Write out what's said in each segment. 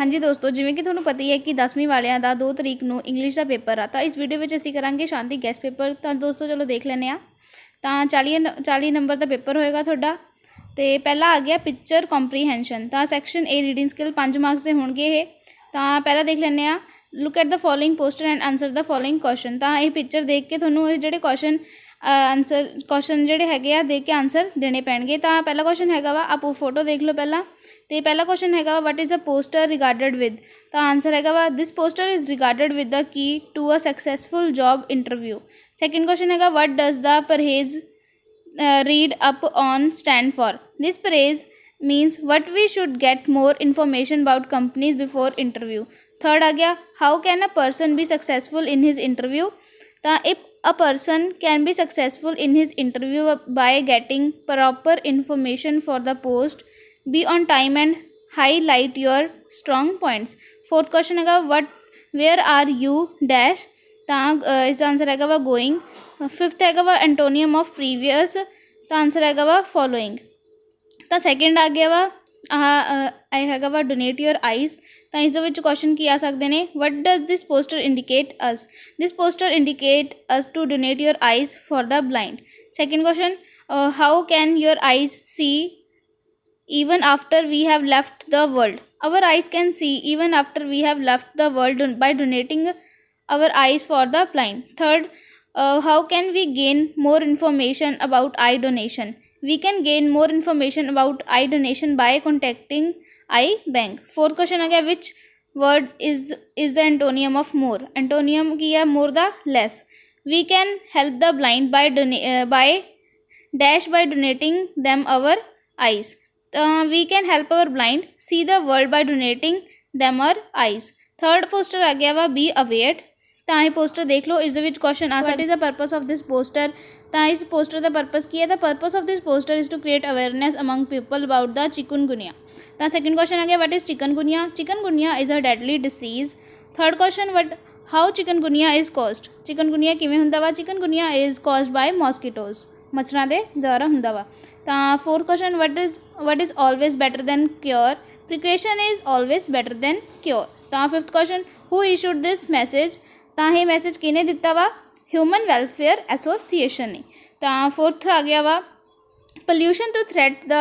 हाँ जी दोस्तों, जिवें कि तुहानूं पता ही है कि 10वीं वालियां दा 2 तरीक नूं इंग्लिश दा पेपर आ। तां इस वीडियो विच असीं करांगे शांति गैस पेपर। तां दोस्तों चलो देख लैंदे आ। तां 40 नंबर दा पेपर होएगा तुहाडा। ते पहला आ गया पिक्चर कॉम्प्रीहेंशन। तां section A reading skill 5 marks दे होणगे ये। तां पहला देख लैंदे आ, look at the following poster and answer the following question. तां ये पिक्चर देख के तुहानूं ये जिहड़े क्वेश्चन जिहड़े हैगे आ देख के आंसर देने पैणगे। तां पहला क्वेश्चन हैगा वा, आप फोटो देख लो पहला। तो पहला क्वेश्चन हैगा वा, what is a poster regarded with. तो आंसर हैगा वा, this poster is regarded with the key to a successful job interview. Second question हैगा, what does the phrase read up on stand for. This phrase means what we should get more information about companies before interview. Third आ गया, how can a person be successful in his interview. तो if a person can be successful in his interview by getting proper information for the post, be on time and highlight your strong points. Fourth question है what where are you dash। इस answer है going। Fifth है antonym of previous. तो answer है following. तो second आ गया वा donate your eyes. तो इस क्वेश्चन की आ सकते हैं, what does this poster indicate us. This poster indicate us to donate your eyes for the blind. Second question, how can your eyes see even after we have left the world। our eyes can see even after we have left the world by donating our eyes for the blind। third, how can we gain more information about eye donation। we can gain more information about eye donation by contacting eye bank। fourth question आ गया, which word is the antonyms of more। antonyms की है more the less। we can help the blind by donating them our eyes। we can help our blind see the world by donating them our eyes। Third poster आ गया वा, be aware. तो ये poster देख लो, इस question आ सकता, is the purpose of this poster. तो इस पोस्टर का पर्पस की है, the purpose of this poster is to create awareness among people about the chikungunya. तो सेकंड क्वेश्चन आ गया, what is chikungunya. Chikungunya is a deadly disease. Third question, what how chikungunya is caused. Chikungunya किवें हुंदा वा। Chikungunya is caused by mosquitoes, मच्छरां दे द्वारा हुंदा वा। तो fourth question, what is always better than cure. Precaution is always better than cure. तो fifth question, who issued this message. तो ये मैसेज किने दिता वा, ह्यूमन वेलफेयर एसोसीएशन ने। तो फोर्थ आ गया वा, pollution to threat the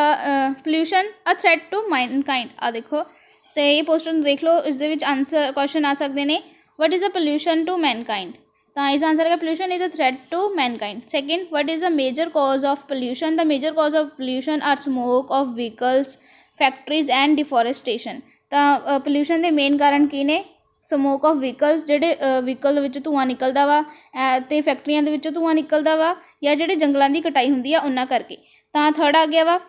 pollution a threat to mankind. आ देखो, तो ये पोस्टर देख लो, इस आंसर क्वेश्चन आ सकते हैं, what is a pollution to mankind. तो इस आंसर का pollution is a threat to mankind. Second, what is the major cause of pollution. The major cause of pollution are smoke of vehicles, factories and deforestation. तो pollution के main कारण की ने, smoke of vehicles, जोड़े vehicle विच धुआं निकलता वा, तो फैक्ट्रियां दे विचों धुआं निकलता वा, या जोड़े जंगलों की कटाई होंदी है उन्हां करके। तो थर्ड आ गया वा,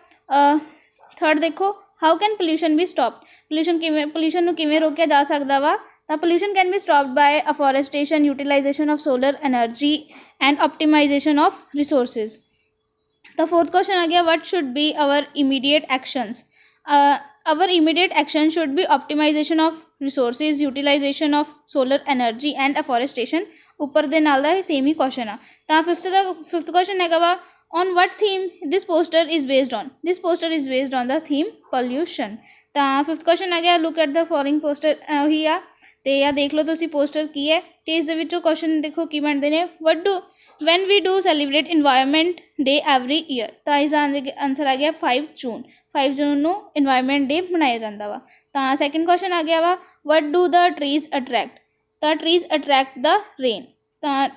थर्ड देखो, how can pollution be stop. Pollution नूं किवें रोकिया जा सकदा वा। The pollution can be stopped by afforestation, utilization of solar energy and optimization of resources। The fourth question आ गया, what should be our immediate actions। our immediate action should be optimization of resources, utilization of solar energy and afforestation। ऊपर दे नाल दा same ही question आ। तो fifth question हैगा वा, on what theme this poster is based on। this poster is based on the theme pollution। तो fifth question आ गया, look at the following poster ही आ। तो यह देख लो तुसी पोस्टर की है। तो इस क्वेश्चन देखो की बनते हैं, what do when we do celebrate environment day every year. तो इस आंसर आ गया 5 जून। 5 जून को इन्वायरमेंट डे मनाया जाता वा। तो सैकेंड क्वेश्चन आ गया वा, what do the trees attract. The trees attract the rain. तो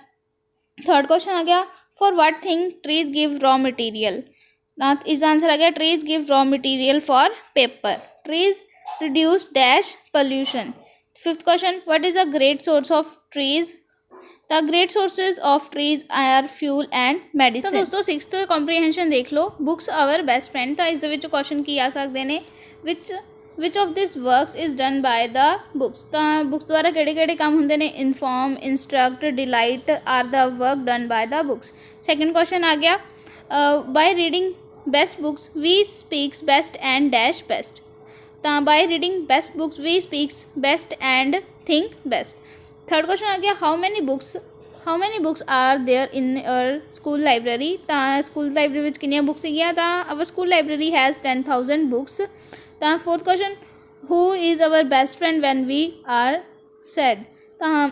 थर्ड क्वेश्चन आ गया, for what thing trees give raw material. इस आंसर आ गया, trees give raw material for paper. Trees reduce dash pollution. Fifth question, what is a great source of trees। the great sources of trees are fuel and medicine। तो दोस्तों sixth comprehension देख लो, books our best friend. तो इस question की आ सकते हैं, which of this works is done by the books. तो बुक्स द्वारा किहड़े काम होंदे ने, inform, instruct, delight are the work done by the books. Second question आ गया, by reading best books we speaks best and dash best. तो by reading best books we speaks best and think best. Third question आ गया, how many books are there in our school library. तो school library में कितनी books है। तो our school library has 10,000 books. तो fourth question, who is our best friend when we are sad? ਤਾਂ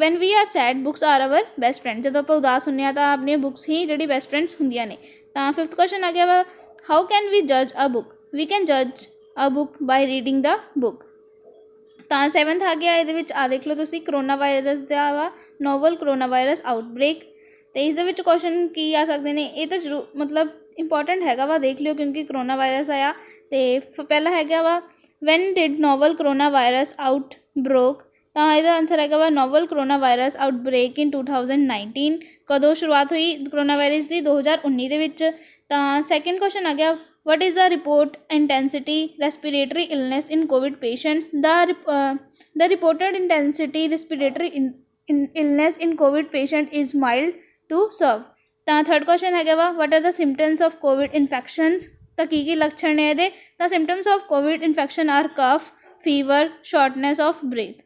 when we are sad books are our best friend, ਜਦੋਂ ਆਪਾਂ ਉਦਾਸ ਹੁੰਦੇ ਹਾਂ ਤਾਂ ਆਪਣੀਆਂ ਬੁੱਕਸ ਹੀ ਜਿਹੜੀ ਬੈਸਟ ਫਰੈਂਡਸ ਹੁੰਦੀਆਂ ਨੇ। ਤਾਂ ਫਿਫਥ ਕੁਐਸਚਨ ਆ ਗਿਆ ਵਾ how can we judge a book? we can judge a book by reading the book। ਤਾਂ ਸੈਵਨਥ ਆ ਗਿਆ, ਇਹਦੇ ਵਿੱਚ ਆ ਦੇਖ ਲਓ ਤੁਸੀਂ, ਕਰੋਨਾ ਵਾਇਰਸ ਦਾ ਵਾ ਨੋਵਲ ਕਰੋਨਾ ਵਾਇਰਸ ਆਊਟਬ੍ਰੇਕ। ਅਤੇ ਇਸ ਦੇ ਵਿੱਚ ਕੁਐਸਚਨ ਕੀ ਆ ਸਕਦੇ ਨੇ, ਇਹ ਤਾਂ ਜ਼ਰੂਰ ਮਤਲਬ ਇੰਪੋਰਟੈਂਟ ਹੈਗਾ ਵਾ, ਦੇਖ ਲਿਓ ਕਿਉਂਕਿ ਕਰੋਨਾ ਵਾਇਰਸ ਆਇਆ। ਅਤੇ ਪਹਿਲਾ ਹੈਗਾ ਵਾ van did novel corona virus out Brock? ਤਾਂ ਇਹਦਾ ਆਨਸਰ ਹੈਗਾ ਵਾ ਨੋਵਲ ਕਰੋਨਾ ਵਾਇਰਸ ਆਊਟਬ੍ਰੇਕ ਇਨ 2019। ਕਦੋਂ ਸ਼ੁਰੂਆਤ ਹੋਈ ਕਰੋਨਾ ਵਾਇਰਸ ਦੀ? 2019 ਦੇ ਵਿੱਚ। ਤਾਂ ਸੈਕਿੰਡ ਕੁਐਸਚਨ ਆ ਗਿਆ what is the report intensity respiratory illness in covid patients? The reported intensity respiratory illness in covid patient is mild to serve। ਤਾਂ ਥਰਡ ਕੁਐਸਚਨ ਹੈਗਾ ਵਾ what are the symptoms of covid infections? ਤਾਂ ਕੀ ਲੱਛਣ ਨੇ ਇਹਦੇ? ਤਾਂ symptoms of covid infection are cough, fever, shortness of breath।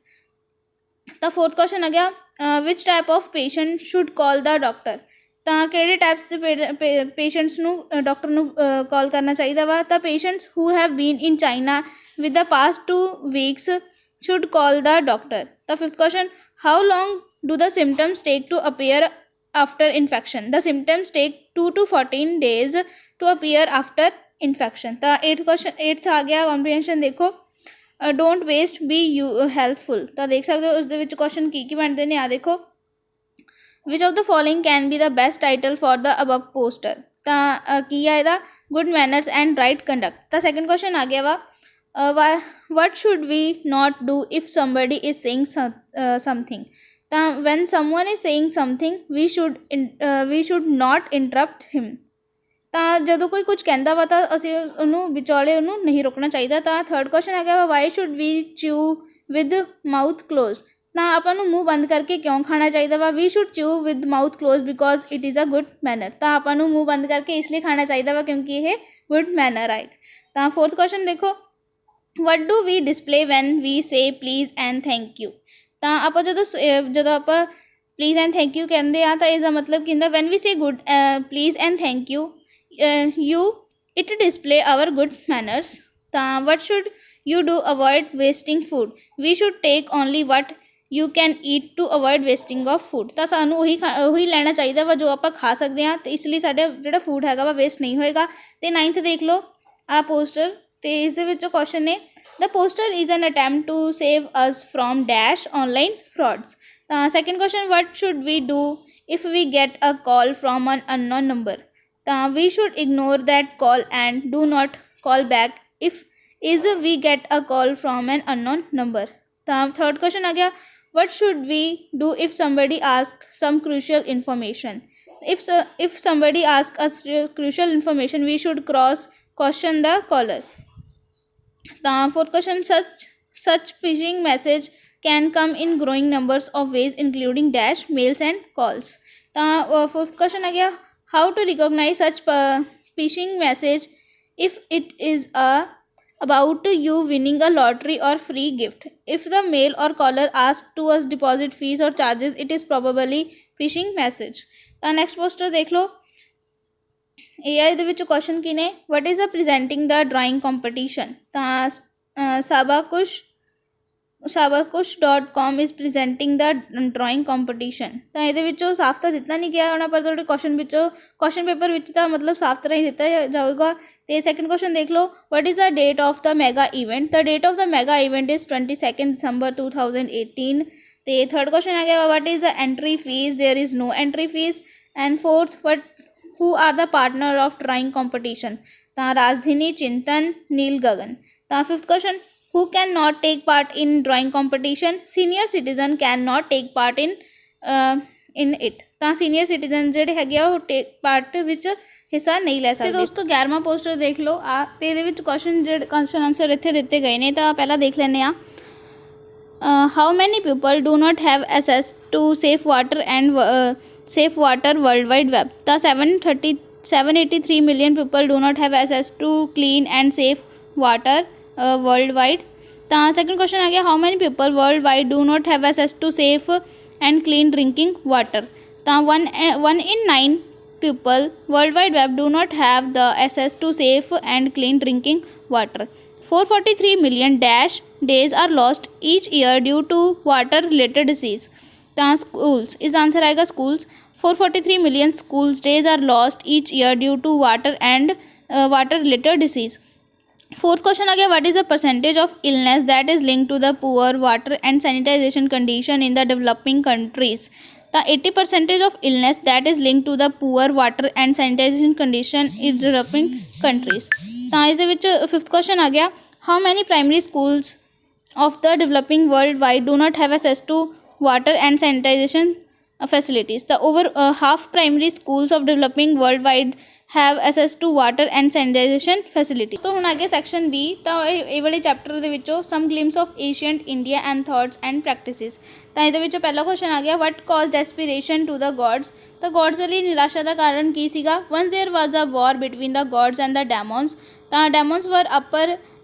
ਤਾਂ fourth question ਆ ਗਿਆ which type of patient should call the doctor? ਤਾਂ ਕਿਹੜੇ ਟਾਈਪਸ ਦੇ ਪੇਸ਼ੈਂਟਸ ਨੂੰ ਡਾਕਟਰ ਨੂੰ ਕਾਲ ਕਰਨਾ ਚਾਹੀਦਾ ਵਾ? ਤਾਂ patients who have been in China with the past 2 weeks should call the doctor. ਤਾਂ fifth question how long do the symptoms take to appear after infection? The symptoms take 2 to 14 days to appear after infection. ਤਾਂ eighth ਆ ਗਿਆ comprehension, ਦੇਖੋ don't waste be you helpful. ਤਾਂ ਦੇਖ ਸਕਦੇ ਹੋ ਉਸ ਦੇ ਵਿੱਚ ਕੁਐਸਚਨ ਕੀ ਬਣਦੇ ਨੇ, ਆ ਦੇਖੋ which of the following can be the best title for the above poster? ਤਾਂ ਕੀ ਆ ਇਹਦਾ? good manners and right conduct। ਤਾਂ ਸੈਕਿੰਡ ਕੁਐਸਚਨ ਆ ਗਿਆ ਵਾ what should we not do if somebody is saying something? ਤਾਂ when someone is saying something we should not interrupt him। ਤਾਂ ਜਦੋਂ ਕੋਈ ਕੁਝ ਕਹਿੰਦਾ ਵਾ ਤਾਂ ਅਸੀਂ ਉਹਨੂੰ ਵਿਚਾਲੇ ਉਹਨੂੰ ਨਹੀਂ ਰੋਕਣਾ ਚਾਹੀਦਾ। ਤਾਂ ਥਰਡ ਕੁਐਸਚਨ ਆ ਗਿਆ ਵਾ why should we chew with mouth closed? ਤਾਂ ਆਪਾਂ ਨੂੰ ਮੂੰਹ ਬੰਦ ਕਰਕੇ ਕਿਉਂ ਖਾਣਾ ਚਾਹੀਦਾ ਵਾ? We should chew with mouth close because it is a good manner. ਤਾਂ ਆਪਾਂ ਨੂੰ ਮੂੰਹ ਬੰਦ ਕਰਕੇ ਇਸ ਲਈ ਖਾਣਾ ਚਾਹੀਦਾ ਵਾ ਕਿਉਂਕਿ ਇਹ ਗੁੱਡ ਮੈਨਰ ਆਏ। ਤਾਂ ਫੋਰਥ ਕੁਐਸਚਨ ਦੇਖੋ what do we display when we say please and thank you? ਤਾਂ ਆਪਾਂ ਜਦੋਂ ਆਪਾਂ ਪਲੀਜ਼ ਐਂਡ ਥੈਂਕ ਯੂ ਕਹਿੰਦੇ ਆ ਤਾਂ ਇਸਦਾ ਮਤਲਬ ਕੀ ਹੁੰਦਾ? When we say good please and thank you it display our good manners. ਤਾਂ what should you do avoid wasting food? We should take only what you can eat to avoid wasting of food. ਤਾਂ ਸਾਨੂੰ ਉਹੀ ਲੈਣਾ ਚਾਹੀਦਾ ਵਾ ਜੋ ਆਪਾਂ ਖਾ ਸਕਦੇ ਹਾਂ, ਅਤੇ ਇਸ ਲਈ ਸਾਡਾ ਜਿਹੜਾ ਫੂਡ ਹੈਗਾ ਵਾ ਵੇਸਟ ਨਹੀਂ ਹੋਏਗਾ। ਅਤੇ ਨਾਈਨਥ ਦੇਖ ਲਓ ਆਹ ਪੋਸਟਰ, ਅਤੇ ਇਸ ਦੇ ਵਿੱਚੋਂ ਕੁਐਸਚਨ ਨੇ the poster is an attempt to save us from dash online frauds. ਤਾਂ second question what should we do if we get a call from an unknown number? ਤਾਂ we should ignore that call and do not call back if we get a call from an unknown number. ਤਾਂ third question ਆ ਗਿਆ what should we do if somebody asks some crucial information? If somebody asks us crucial information we should question the caller। ਤਾਂ fourth question such phishing message can come in growing numbers of ways including dash mails and calls। ਤਾਂ fourth question ਆ ਗਿਆ how to recognize such phishing message if it is about you winning a lottery or free gift? If the mail or caller asks to us deposit fees or charges it is probably phishing message। ਤਾਂ next poster ਦੇਖ ਲਓ, AI ਦੇ ਵਿੱਚ question ਕੀ ਨੇ? what is a presenting the drawing competition? ਤਾਂ sabakush.com is presenting the drawing competition। ਤਾਂ ਇਹਦੇ ਵਿੱਚੋਂ ਸਾਫ਼ ਤਾਂ ਦਿੱਤਾ ਨਹੀਂ ਗਿਆ ਹੋਣਾ, ਪਰ ਤੁਹਾਡੇ ਕੁਐਸਚਨ ਪੇਪਰ ਵਿੱਚ ਤਾਂ ਮਤਲਬ ਸਾਫ਼ ਤਰ੍ਹਾਂ ਹੀ ਦਿੱਤਾ ਜਾਊਗਾ। ਅਤੇ ਸੈਕਿੰਡ ਕੁਐਸਚਨ ਦੇਖ ਲਓ what is the date of the mega event? The date of the mega event is 22 December 2018। ਅਤੇ ਥਰਡ ਕੁਐਸਚਨ ਆ ਗਿਆ what is the entry fee? There is no entry fee. And fourth who are the partner of drawing competition? ਤਾਂ ਰਾਜਧਾਨੀ, ਚਿੰਤਨ, ਨੀਲ ਗਗਨ। ਤਾਂ fifth question who cannot take part in drawing competition? Senior citizen cannot take part in it। ਤਾਂ senior citizen ਜਿਹੜੇ ਹੈਗੇ ਆ ਉਹ part ਵਿੱਚ ਹਿੱਸਾ ਨਹੀਂ ਲੈ ਸਕਦੇ। ਦੋਸਤੋ 11ਵਾਂ ਪੋਸਟਰ ਦੇਖ ਲਓ ਆ, ਅਤੇ ਇਹਦੇ ਵਿੱਚ ਕੁਐਸਚਨ ਆਨਸਰ ਇੱਥੇ ਦਿੱਤੇ ਗਏ ਨੇ। ਤਾਂ ਪਹਿਲਾਂ ਦੇਖ ਲੈਂਦੇ ਹਾਂ how many people do not have access to safe water world wide web? ਤਾਂ 783 million people do not have access to clean and safe water world wide। ਤਾਂ ਸੈਕਿੰਡ ਕੁਐਸਚਨ ਆ ਗਿਆ how many people world wide do not have access to safe and clean drinking water? ਤਾਂ 1 in 9 people world wide web do not have the access to safe and clean drinking water। 443 million dash days are lost each year due to water related disease। ਤਾਂ schools, ਇਸ answer आएगा schools। 443 million schools days are lost each year due to water and water related disease। Fourth question आ गया, what is the percentage of illness that is link to the poor water and sanitization condition in the developing countries. ਤਾਂ 80% of illness that is link to the poor water and sanitization condition is developing countries. ਤਾਂ ਇਸ ਦੇ ਵਿੱਚ fifth question ਆ ਗਿਆ, how ਮੈਨੀ primary schools of the developing world wide do not have access to water and sanitation facilities। The over half primary schools of developing world wide have access to water and sanitation facilities। तो ਹੁਣ आगे section B, ਤਾਂ ਇਹ ਵਾਲੇ chapter ਦੇ ਵਿੱਚੋਂ some glimpse of ancient India and thoughts and practices। ਤਾਂ ਇਹਦੇ ਵਿੱਚੋਂ ਪਹਿਲਾ ਕੁਐਸਚਨ ਆ ਗਿਆ, what caused desperation to the gods। ਤਾਂ gods ਦੇ ਲਈ ਨਿਰਾਸ਼ਾ ਦਾ ਕਾਰਨ ਕੀ ਸੀਗਾ। once there was a war between the gods and the demons। ਤਾਂ demons were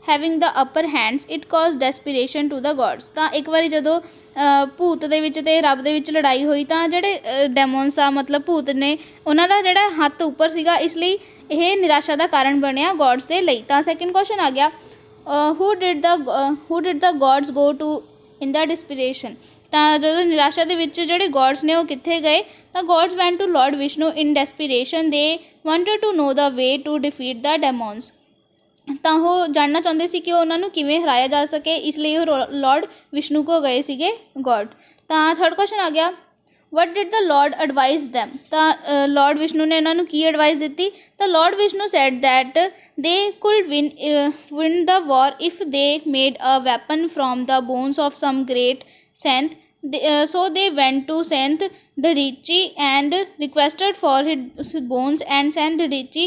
having the upper hands, it caused desperation to the gods। ਤਾਂ ਇੱਕ ਵਾਰੀ ਜਦੋਂ ਭੂਤ ਦੇ ਵਿੱਚ ਅਤੇ ਰੱਬ ਦੇ ਵਿੱਚ ਲੜਾਈ ਹੋਈ ਤਾਂ ਜਿਹੜੇ ਡੈਮੋਨਸ ਆ ਮਤਲਬ ਭੂਤ ਨੇ ਉਹਨਾਂ ਦਾ ਜਿਹੜਾ ਹੱਥ ਉੱਪਰ ਸੀਗਾ, ਇਸ ਲਈ ਇਹ ਨਿਰਾਸ਼ਾ ਦਾ ਕਾਰਨ ਬਣਿਆ ਗੋਡਸ ਦੇ ਲਈ। ਤਾਂ ਸੈਕਿੰਡ ਕੁਐਸਚਨ ਆ ਗਿਆ, who did the gods go to in the desperation। ਤਾਂ ਜਦੋਂ ਨਿਰਾਸ਼ਾ ਦੇ ਵਿੱਚ ਜਿਹੜੇ ਗੋਡਸ ਨੇ ਉਹ ਕਿੱਥੇ ਗਏ, ਤਾਂ God's went to Lord Vishnu in desperation। they wanted to know the way to defeat the demons। ਤਾਂ ਉਹ ਜਾਣਨਾ ਚਾਹੁੰਦੇ ਸੀ ਕਿ ਉਹਨਾਂ ਨੂੰ ਕਿਵੇਂ ਹਰਾਇਆ ਜਾ ਸਕੇ, ਇਸ ਲਈ ਉਹ ਲॉर्ड ਵਿਸ਼ਨੂੰ ਕੋ ਗਏ ਸੀਗੇ ਗੋਡ। ਤਾਂ ਥਰਡ ਕੁਐਸਚਨ ਆ ਗਿਆ, what did the ਲॉर्ड advise them. ਤਾਂ ਲॉर्ड ਵਿਸ਼ਨੂੰ ਨੇ ਇਹਨਾਂ ਨੂੰ ਕੀ ਐਡਵਾਈਸ ਦਿੱਤੀ। ਤਾਂ lord Vishnu said that they could win the war if they made a weapon from the bones of some great saint. so they went to Saint Dadichi and requested for his bones and Saint Dadichi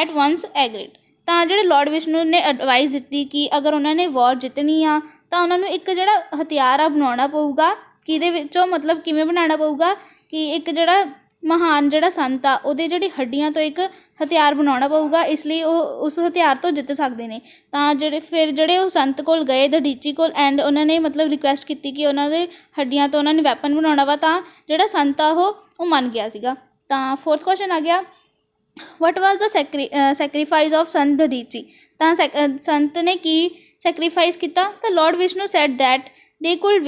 at once agreed। ਤਾਂ ਜਿਹੜੇ ਲॉर्ड ਵਿਸ਼ਨੂੰ ਨੇ advice ਦਿੱਤੀ ਕਿ ਅਗਰ ਉਹਨਾਂ ਨੇ ਵਾਰ ਜਿੱਤਣੀ ਆ ਤਾਂ ਉਹਨਾਂ ਨੂੰ ਇੱਕ ਜਿਹੜਾ ਹਥਿਆਰ ਆ ਬਣਾਉਣਾ ਪਊਗਾ, ਕਿਹਦੇ ਵਿੱਚੋਂ ਮਤਲਬ ਕਿਵੇਂ ਬਣਾਉਣਾ ਪਊਗਾ ਕਿ ਇੱਕ ਜਿਹੜਾ ਮਹਾਨ ਜਿਹੜਾ ਸੰਤ ਆ ਉਹਦੇ ਜਿਹੜੀ ਹੱਡੀਆਂ ਤੋਂ ਇੱਕ ਹਥਿਆਰ ਬਣਾਉਣਾ ਪਊਗਾ, ਇਸ ਲਈ ਉਹ ਉਸ ਹਥਿਆਰ ਤੋਂ ਜਿੱਤ ਸਕਦੇ ਨੇ। ਤਾਂ ਜਿਹੜੇ ਉਹ ਸੰਤ ਕੋਲ ਗਏ ਦਡੀਚੀ ਕੋਲ ਐਂਡ ਉਹਨਾਂ ਨੇ ਮਤਲਬ ਰਿਕੁਐਸਟ ਕੀਤੀ ਕਿ ਉਹਨਾਂ ਦੇ ਹੱਡੀਆਂ ਤੋਂ ਉਹਨਾਂ ਨੇ ਵੈਪਨ ਬਣਾਉਣਾ ਵਾ, ਤਾਂ ਜਿਹੜਾ ਸੰਤ ਆ ਉਹ ਮੰਨ ਗਿਆ ਸੀਗਾ। ਤਾਂ ਫੋਰਥ ਕੁਐਸਚਨ ਆ ਗਿਆ, what was the sacrifice of ਸੰਤ ਦਡੀਚੀ। ਤਾਂ ਸੰਤ ਨੇ ਕੀ ਸੈਕਰੀਫਾਈਸ ਕੀਤਾ। ਤਾਂ lord Vishnu said that they could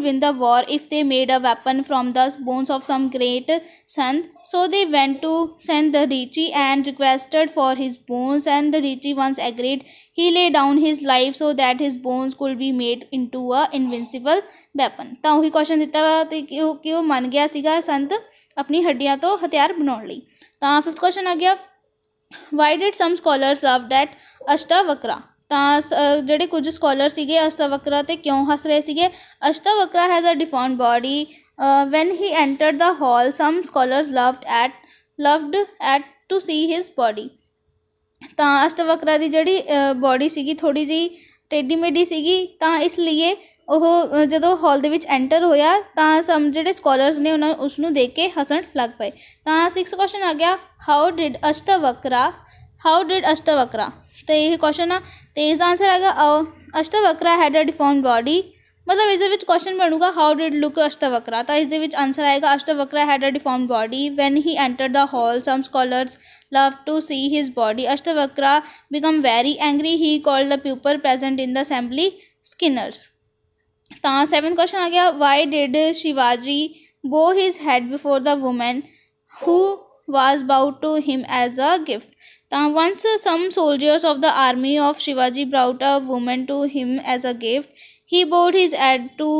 win the war if they made a weapon from the bones of some great sant। so they went to Saint Dadichi and requested for his bones and Dadichi once agreed। he laid down his life so that his bones could be made into a invincible weapon। ਤਾਂ ਉਹੀ question ਦਿੱਤਾ ਵਾ ਤੇ ਕਿ ਉਹ ਮੰਨ ਗਿਆ ਸੀਗਾ ਸੰਤ ਆਪਣੀ ਹੱਡੀਆਂ ਤੋਂ ਹਥਿਆਰ ਬਣਾਉਣ ਲਈ। ਤਾਂ ਫਿਫਥ ਕੁਐਸਚਨ ਆ ਗਿਆ, why did some scholars love that ਅਸ਼ਟਾਵਕਰਾ। ਤਾਂ ਜਿਹੜੇ ਕੁਝ ਸਕੋਲਰ ਸੀਗੇ ਅਸ਼ਟਾਵਕਰਾ 'ਤੇ ਕਿਉਂ ਹੱਸ ਰਹੇ ਸੀਗੇ। Ashtavakra has a deformed body when he entered the hall some scholars laughed at to see his body. ਤਾਂ ਅਸ਼ਟਾਵਕਰਾ ਦੀ ਜਿਹੜੀ ਬੋਡੀ ਸੀਗੀ ਥੋੜ੍ਹੀ ਜਿਹੀ ਟੇਢੀ ਮੇਢੀ ਸੀਗੀ, ਤਾਂ ਇਸ ਲਈ ਉਹ ਜਦੋਂ ਹਾਲ ਦੇ ਵਿੱਚ ਐਂਟਰ ਹੋਇਆ ਤਾਂ ਸਮ ਜਿਹੜੇ ਸਕੋਲਰਸ ਨੇ ਉਹਨਾਂ ਉਸਨੂੰ ਦੇਖ ਕੇ ਹੱਸਣ ਲੱਗ ਪਏ। ਤਾਂ ਸਿਕਸ ਕੁਐਸਚਨ ਆ ਗਿਆ, ਹਾਊ ਡਿਡ ਅਸ਼ਟਾਵਕਰਾ ਤੇ ਇਹ ਕੁਐਸਚਨ ਆ ਤੇ ਇਸ ਆਂਸਰ ਹੈਗਾ ਅਸ਼ਟਾਵਕਰਾ ਹੈਡ ਅ ਡਿਫਾਰਮਡ ਬੋਡੀ। ਮਤਲਬ ਇਸ ਦੇ ਵਿੱਚ ਕੁਐਸਚਨ ਬਣੂਗਾ ਹਾਊ ਡਿਡ ਲੁੱਕ ਅਸ਼ਟਾਵਕਰਾ, ਤਾਂ ਇਸ ਦੇ ਵਿੱਚ ਆਂਸਰ ਆਏਗਾ Ashtavakra had a deformed body when he entered the hall some scholars laugh to see his body. Ashtavakra become very angry he called the people present in the assembly skinners. ਤਾਂ seventh question ਆ ਗਿਆ, why did Shivaji bow his head before the woman who was bowed to him as a gift। ਤਾਂ once some soldiers of the army of Shivaji brought a woman to him as a gift। he bowed his head to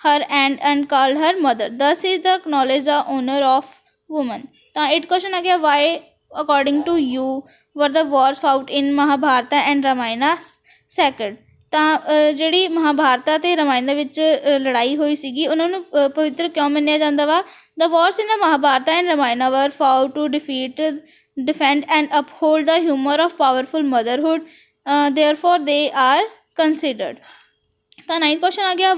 her and called her mother। thus is the acknowledge the honor of woman। ਤਾਂ eighth question ਆ ਗਿਆ, why according to you were the wars fought in Mahabharata and Ramayana sacred। ਤਾਂ ਜਿਹੜੀ ਮਹਾਭਾਰਤਾ ਅਤੇ ਰਾਮਾਇਣ ਦੇ ਵਿੱਚ ਲੜਾਈ ਹੋਈ ਸੀਗੀ ਉਹਨਾਂ ਨੂੰ ਪਵਿੱਤਰ ਕਿਉਂ ਮੰਨਿਆ ਜਾਂਦਾ ਵਾ। The wars in the Mahabharata and Ramayana were fought to defend and uphold the humor of powerful motherhood। therefore they are considered। ਤਾਂ ninth question ਆ ਗਿਆ,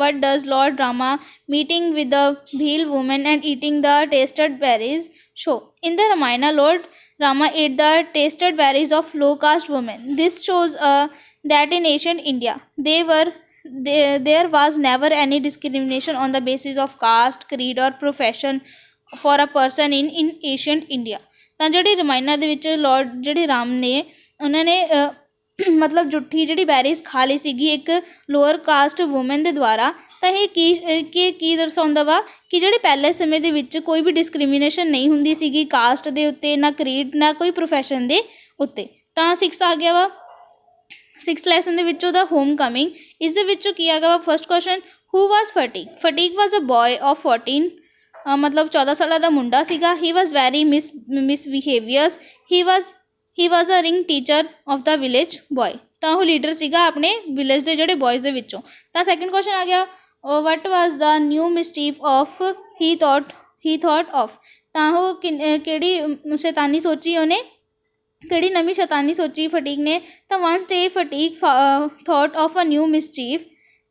what does Lord Rama meeting with the Bhil woman and eating the tasted berries show। in the Ramayana Lord Rama ate the tasted berries of low caste women। this shows that in ancient India there was never any discrimination on the basis of caste, creed or profession for a person in ancient India। ਤਾਂ ਜਿਹੜੀ ਰਮਾਇਣਾ ਦੇ ਵਿੱਚ ਲॉर्ड ਜਿਹੜੇ ਰਾਮ ਨੇ ਉਹਨਾਂ ਨੇ ਮਤਲਬ ਜੁੱਠੀ ਜਿਹੜੀ ਬੈਰੀਜ਼ ਖਾ ਲਈ ਸੀਗੀ ਇੱਕ ਲੋਅਰ ਕਾਸਟ ਵੂਮਨ ਦੇ ਦੁਆਰਾ। ਤਾਂ ਇਹ ਕੀ ਦਰਸਾਉਂਦਾ ਵਾ ਕਿ ਜਿਹੜੇ ਪਹਿਲੇ ਸਮੇਂ ਦੇ ਵਿੱਚ ਕੋਈ ਵੀ ਡਿਸਕ੍ਰਿਮੀਨੇਸ਼ਨ ਨਹੀਂ ਹੁੰਦੀ ਸੀਗੀ ਕਾਸਟ ਦੇ ਉੱਤੇ, ਨਾ ਕਰੀਡ, ਨਾ ਕੋਈ ਪ੍ਰੋਫੈਸ਼ਨ ਦੇ ਉੱਤੇ। ਤਾਂ 6 ਆ ਗਿਆ ਵਾ 6 ਲੈਸਨ ਦੇ ਵਿੱਚੋਂ ਦਾ ਹੋਮ ਕਮਿੰਗ। ਇਸ ਦੇ ਵਿੱਚੋਂ ਕੀ ਆ ਗਿਆ ਵਾ first question, who was Phatik? Phatik was a boy of 14 ਮਤਲਬ 14 ਸਾਲਾਂ ਦਾ ਮੁੰਡਾ ਸੀਗਾ। He was very misbehaviours. He was a ring teacher of the village boy. ਤਾਂ ਉਹ ਲੀਡਰ ਸੀਗਾ ਆਪਣੇ ਵਿਲੇਜ ਦੇ ਜਿਹੜੇ ਬॉयਜ਼ ਦੇ ਵਿੱਚੋਂ। ਤਾਂ ਸੈਕਿੰਡ ਕੁਐਸਚਨ ਆ ਗਿਆ, what was the new mischief of he thought of? ਤਾਂ ਉਹ ਕਿਹੜੀ ਸ਼ੈਤਾਨੀ ਸੋਚੀ ਉਹਨੇ, ਕਿਹੜੀ ਨਵੀਂ ਸ਼ੈਤਾਨੀ ਸੋਚੀ ਫਟੀਕ ਨੇ? ਤਾਂ once day Phatik thought of a new mischief.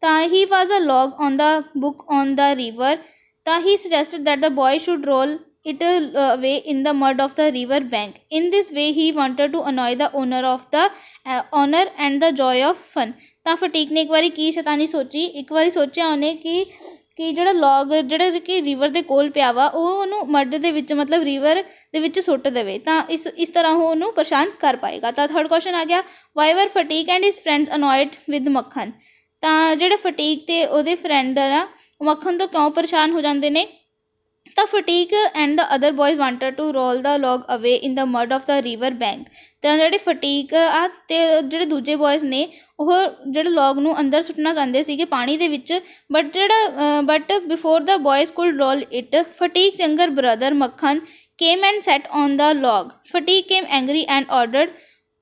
ਤਾਂ he was a log on the book on the river. ਤਾਂ he ਸਜੈਸਟਡ that the boy should roll it away in the mud of the river bank. In this way he wanted to annoy the owner and the joy of fun. ਤਾਂ ਫਟੀਕ ਨੇ ਇੱਕ ਵਾਰੀ ਕੀ ਸ਼ੈਤਾਨੀ ਸੋਚੀ, ਇੱਕ ਵਾਰੀ ਸੋਚਿਆ ਉਹਨੇ ਕਿ ਜਿਹੜਾ ਲੌਗ ਜਿਹੜਾ ਕਿ ਰਿਵਰ ਦੇ ਕੋਲ ਪਿਆ ਵਾ ਉਹ ਉਹਨੂੰ ਮੱਡ ਦੇ ਵਿੱਚ ਮਤਲਬ ਰਿਵਰ ਦੇ ਵਿੱਚ ਸੁੱਟ ਦੇਵੇ। ਤਾਂ ਇਸ ਤਰ੍ਹਾਂ ਉਹ ਉਹਨੂੰ ਪਰੇਸ਼ਾਨ ਕਰ ਪਾਏਗਾ। ਤਾਂ ਥਰਡ ਕੁਐਸਚਨ ਆ ਗਿਆ, ਵਾਈ ਵਰ ਫਟੀਕ ਐਂਡ ਹਿਸ ਫਰੈਂਡਸ ਅਨੋਇਡ ਵਿਦ ਮੱਖਣ? ਤਾਂ ਜਿਹੜੇ ਫਟੀਕ ਅਤੇ ਉਹਦੇ ਫਰੈਂਡ ਆ ਮੱਖਣ ਤੋਂ ਕਿਉਂ ਪਰੇਸ਼ਾਨ ਹੋ ਜਾਂਦੇ ਨੇ? ਤਾਂ Phatik and the other boys wanted to roll the log away in the mud of the river bank. ਤਾਂ ਜਿਹੜੇ ਫਟੀਕ ਆ ਅਤੇ ਜਿਹੜੇ ਦੂਜੇ ਬॉयਜ਼ ਨੇ ਉਹ ਜਿਹੜੇ ਲੌਗ ਨੂੰ ਅੰਦਰ ਸੁੱਟਣਾ ਚਾਹੁੰਦੇ ਸੀਗੇ ਪਾਣੀ ਦੇ ਵਿੱਚ। But before the boys could roll it, Phatik younger brother Makhan came and sat on the log. Phatik came angry and ordered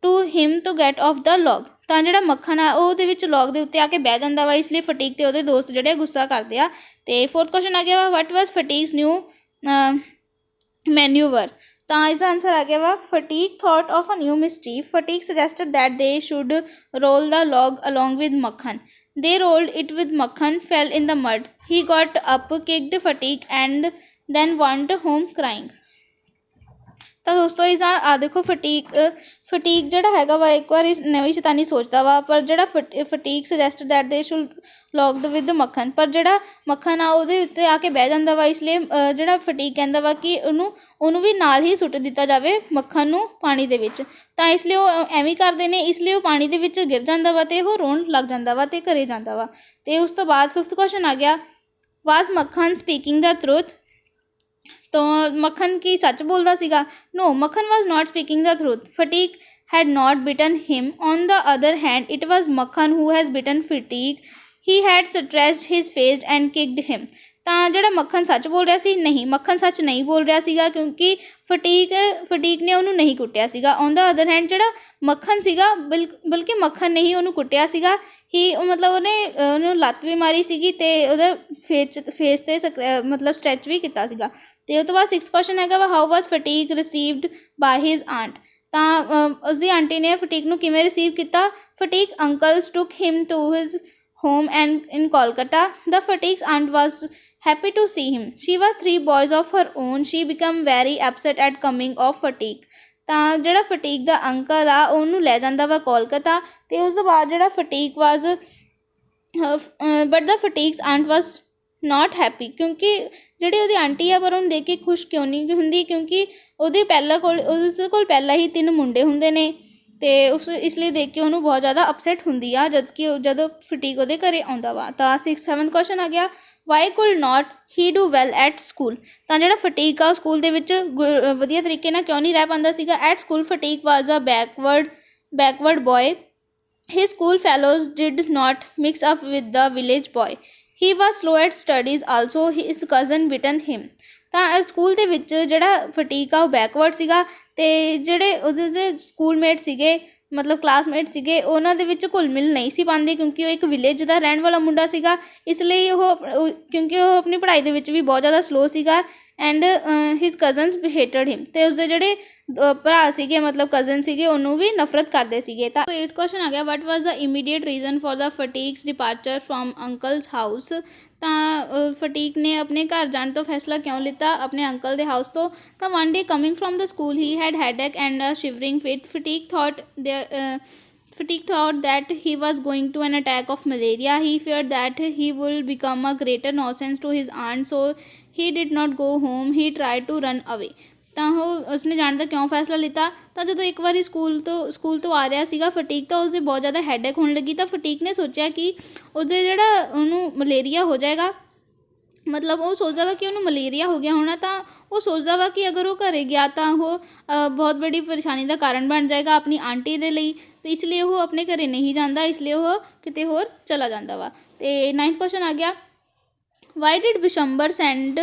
to him to get off the log. ਤਾਂ ਜਿਹੜਾ ਮੱਖਣ ਆ ਉਹ ਉਹਦੇ ਵਿੱਚ ਲੌਗ ਦੇ ਉੱਤੇ ਆ ਕੇ ਬਹਿ ਜਾਂਦਾ ਵਾ, ਇਸ ਲਈ ਫਟੀਕ ਅਤੇ ਉਹਦੇ ਦੋਸਤ ਜਿਹੜੇ ਗੁੱਸਾ ਕਰਦੇ ਆ। ਅਤੇ ਫੋਰਥ ਕੁਐਸਚਨ ਆ ਗਿਆ ਵਾ, ਵਟ ਵਾਜ਼ ਫਟੀਕਸ ਨਿਊ ਮੈਨਿਊਵਰ? ਤਾਂ ਇਸਦਾ ਆਨਸਰ ਆ ਗਿਆ ਵਾ, Phatik thought of a new mischief. Phatik suggested that they should roll the log along with Makhan. They rolled it with Makhan, fell in the mud. He got up, kicked Phatik and then went home crying. ਤਾਂ ਦੋਸਤੋ ਆ ਦੇਖੋ ਫਟੀਕ ਜਿਹੜਾ ਹੈਗਾ ਵਾ ਇੱਕ ਵਾਰੀ ਨਵੀਂ ਸ਼ੈਤਾਨੀ ਸੋਚਦਾ ਵਾ, ਪਰ ਜਿਹੜਾ Phatik suggest that they should log with Makhan, ਪਰ ਜਿਹੜਾ ਮੱਖਣ ਆ ਉਹਦੇ ਉੱਤੇ ਆ ਕੇ ਬਹਿ ਜਾਂਦਾ ਵਾ। ਇਸ ਲਈ ਜਿਹੜਾ ਫਟੀਕ ਕਹਿੰਦਾ ਵਾ ਕਿ ਉਹਨੂੰ ਵੀ ਨਾਲ ਹੀ ਸੁੱਟ ਦਿੱਤਾ ਜਾਵੇ ਮੱਖਣ ਨੂੰ ਪਾਣੀ ਦੇ ਵਿੱਚ। ਤਾਂ ਇਸ ਲਈ ਉਹ ਐਵੇਂ ਕਰਦੇ ਨੇ, ਇਸ ਲਈ ਉਹ ਪਾਣੀ ਦੇ ਵਿੱਚ ਗਿਰ ਜਾਂਦਾ ਵਾ ਅਤੇ ਉਹ ਰੋਣ ਲੱਗ ਜਾਂਦਾ ਵਾ ਅਤੇ ਘਰੇ ਜਾਂਦਾ ਵਾ। ਅਤੇ ਉਸ ਤੋਂ ਬਾਅਦ ਫਿਫਥ ਕੁਐਸਚਨ ਆ ਗਿਆ, ਵਾਜ਼ ਮੱਖਣ ਸਪੀਕਿੰਗ ਦਾ ਟਰੂਥ? ਤਾਂ ਮੱਖਣ ਕੀ ਸੱਚ ਬੋਲਦਾ ਸੀਗਾ? No, Makhan was not speaking the truth. Phatik had not bitten him. On the other hand, it was Makhan who has bitten Fatigue. He had stretched his face and kicked him. ਤਾਂ ਜਿਹੜਾ ਮੱਖਣ ਸੱਚ ਬੋਲ ਰਿਹਾ ਸੀ? ਨਹੀਂ, ਮੱਖਣ ਸੱਚ ਨਹੀਂ ਬੋਲ ਰਿਹਾ ਸੀਗਾ ਕਿਉਂਕਿ ਫਟੀਕ ਨੇ ਉਹਨੂੰ ਨਹੀਂ ਕੁੱਟਿਆ ਸੀਗਾ। ਔਨ ਦਾ ਅਦਰ ਹੈਂਡ ਜਿਹੜਾ ਮੱਖਣ ਸੀਗਾ ਬਲਕਿ ਮੱਖਣ ਨੇ ਹੀ ਉਹਨੂੰ ਕੁੱਟਿਆ ਸੀਗਾ। ਮਤਲਬ ਉਹਨੂੰ ਲੱਤ ਵੀ ਮਾਰੀ ਸੀਗੀ ਅਤੇ ਉਹਦਾ ਫੇਸ 'ਤੇ ਮਤਲਬ ਸਟੈਚ ਵੀ ਕੀਤਾ ਸੀਗਾ। ਅਤੇ ਉਹ ਤੋਂ ਬਾਅਦ ਸਿਕਸਥ ਕੁਐਸਚਨ ਹੈਗਾ ਵਾ, how was Phatik received by his aunt? ਤਾਂ ਉਸਦੀ ਆਂਟੀ ਨੇ ਫਟੀਕ ਨੂੰ ਕਿਵੇਂ ਰਿਸੀਵ ਕੀਤਾ? Phatik uncles took him to his home and in Kolkata. The Phatik's aunt was happy to see him. She was 3 boys of her own. She became very upset at coming of Fatigue. ਤਾਂ ਜਿਹੜਾ ਫਟੀਕ ਦਾ uncle ਆ ਉਹਨੂੰ ਲੈ ਜਾਂਦਾ ਵਾ ਕੋਲਕਾਤਾ ਅਤੇ ਉਸ ਤੋਂ ਬਾਅਦ ਜਿਹੜਾ Phatik was but the Phatik's aunt was not happy, ਕਿਉਂਕਿ ਜਿਹੜੀ ਉਹਦੀ ਆਂਟੀ ਆ ਪਰ ਉਹਨੂੰ ਦੇਖ ਕੇ ਖੁਸ਼ ਕਿਉਂ ਨਹੀਂ ਹੁੰਦੀ? ਕਿਉਂਕਿ ਉਹਦੇ ਕੋਲ ਪਹਿਲਾਂ ਹੀ 3 ਮੁੰਡੇ ਹੁੰਦੇ ਨੇ ਅਤੇ ਇਸ ਲਈ ਦੇਖ ਕੇ ਉਹਨੂੰ ਬਹੁਤ ਜ਼ਿਆਦਾ ਅਪਸੈਟ ਹੁੰਦੀ ਆ ਜਦੋਂ ਫਟੀਕ ਉਹਦੇ ਘਰੇ ਆਉਂਦਾ ਵਾ। ਤਾਂ 7th ਕੁਐਸਚਨ ਆ ਗਿਆ, why could not he do well at school? ਤਾਂ ਜਿਹੜਾ ਫਟੀਕ ਆ ਉਹ ਸਕੂਲ ਦੇ ਵਿੱਚ ਵਧੀਆ ਤਰੀਕੇ ਨਾਲ ਕਿਉਂ ਨਹੀਂ ਰਹਿ ਪਾਉਂਦਾ ਸੀਗਾ? At school Phatik was a backward boy. His school fellows did not mix up with the village boy. He was slow at studies also. His cousin bitten him. ਤਾਂ ਸਕੂਲ ਦੇ ਵਿੱਚ ਜਿਹੜਾ ਫਟੀਕ ਆ ਉਹ ਬੈਕਵਰਡ ਸੀਗਾ ਅਤੇ ਜਿਹੜੇ ਉਹਦੇ ਦੇ ਸਕੂਲਮੇਟ ਸੀਗੇ ਮਤਲਬ ਕਲਾਸਮੇਟ ਸੀਗੇ ਉਹਨਾਂ ਦੇ ਵਿੱਚ ਘੁਲ ਮਿਲ ਨਹੀਂ ਸੀ ਪਾਉਂਦੇ, ਕਿਉਂਕਿ ਉਹ ਇੱਕ ਵਿਲੇਜ ਦਾ ਰਹਿਣ ਵਾਲਾ ਮੁੰਡਾ ਸੀਗਾ। ਇਸ ਲਈ ਕਿਉਂਕਿ ਉਹ ਆਪਣੀ ਪੜ੍ਹਾਈ ਦੇ ਵਿੱਚ ਵੀ ਬਹੁਤ ਜ਼ਿਆਦਾ ਸਲੋ ਸੀਗਾ। ਐਂਡ ਹਿਜ਼ ਕਜ਼ਨਸ ਹੇਟਡ ਹਿਮ, ਅਤੇ ਉਸਦੇ ਜਿਹੜੇ ਭਰਾ ਸੀਗੇ ਮਤਲਬ ਕਜ਼ਨ ਸੀਗੇ ਉਹਨੂੰ ਵੀ ਨਫ਼ਰਤ ਕਰਦੇ ਸੀਗੇ। ਤਾਂ 8th ਕੁਐਸਚਨ ਆ ਗਿਆ, what was the immediate reason for the Phatik's departure from uncles house? ਤਾਂ ਫਟੀਕ ਨੇ ਆਪਣੇ ਘਰ ਜਾਣ ਤੋਂ ਫੈਸਲਾ ਕਿਉਂ ਲਿੱਤਾ ਆਪਣੇ ਅੰਕਲ ਦੇ ਹਾਊਸ ਤੋਂ? ਤਾਂ one day coming from the school he had headache and a shivering fit. Fatigue thought that he was going to an attack of malaria. He feared that he will become a greater nuisance to his aunt, so he did not go home. He tried to run away. ਤਾਂ ਉਹ ਉਸਨੇ ਜਾਣ ਦਾ ਕਿਉਂ ਫੈਸਲਾ ਲਿੱਤਾ, ਤਾਂ ਜਦੋਂ ਇੱਕ ਵਾਰੀ ਸਕੂਲ ਤੋਂ ਆ ਰਿਹਾ ਸੀਗਾ ਫਟੀਕ, ਤਾਂ ਉਸਦੇ ਬਹੁਤ ਜ਼ਿਆਦਾ ਹੈਡੇਕ ਹੋਣ ਲੱਗੀ। ਤਾਂ ਫਟੀਕ ਨੇ ਸੋਚਿਆ ਕਿ ਉਹਦੇ ਜਿਹੜਾ ਉਹਨੂੰ ਮਲੇਰੀਆ ਹੋ ਜਾਏਗਾ, ਮਤਲਬ ਉਹ ਸੋਚਦਾ ਵਾ ਕਿ ਉਹਨੂੰ ਮਲੇਰੀਆ ਹੋ ਗਿਆ ਹੋਣਾ। ਤਾਂ ਉਹ ਸੋਚਦਾ ਵਾ ਕਿ ਅਗਰ ਉਹ ਘਰੇ ਗਿਆ ਤਾਂ ਉਹ ਬਹੁਤ ਬੜੀ ਪਰੇਸ਼ਾਨੀ ਦਾ ਕਾਰਨ ਬਣ ਜਾਏਗਾ ਆਪਣੀ ਆਂਟੀ ਦੇ ਲਈ, ਅਤੇ ਇਸ ਲਈ ਉਹ ਆਪਣੇ ਘਰੇ ਨਹੀਂ ਜਾਂਦਾ, ਇਸ ਲਈ ਉਹ ਕਿਤੇ ਹੋਰ ਚਲਾ ਜਾਂਦਾ ਵਾ। ਅਤੇ 9th ਕੁਐਸਚਨ ਆ ਗਿਆ, why did Bishambar send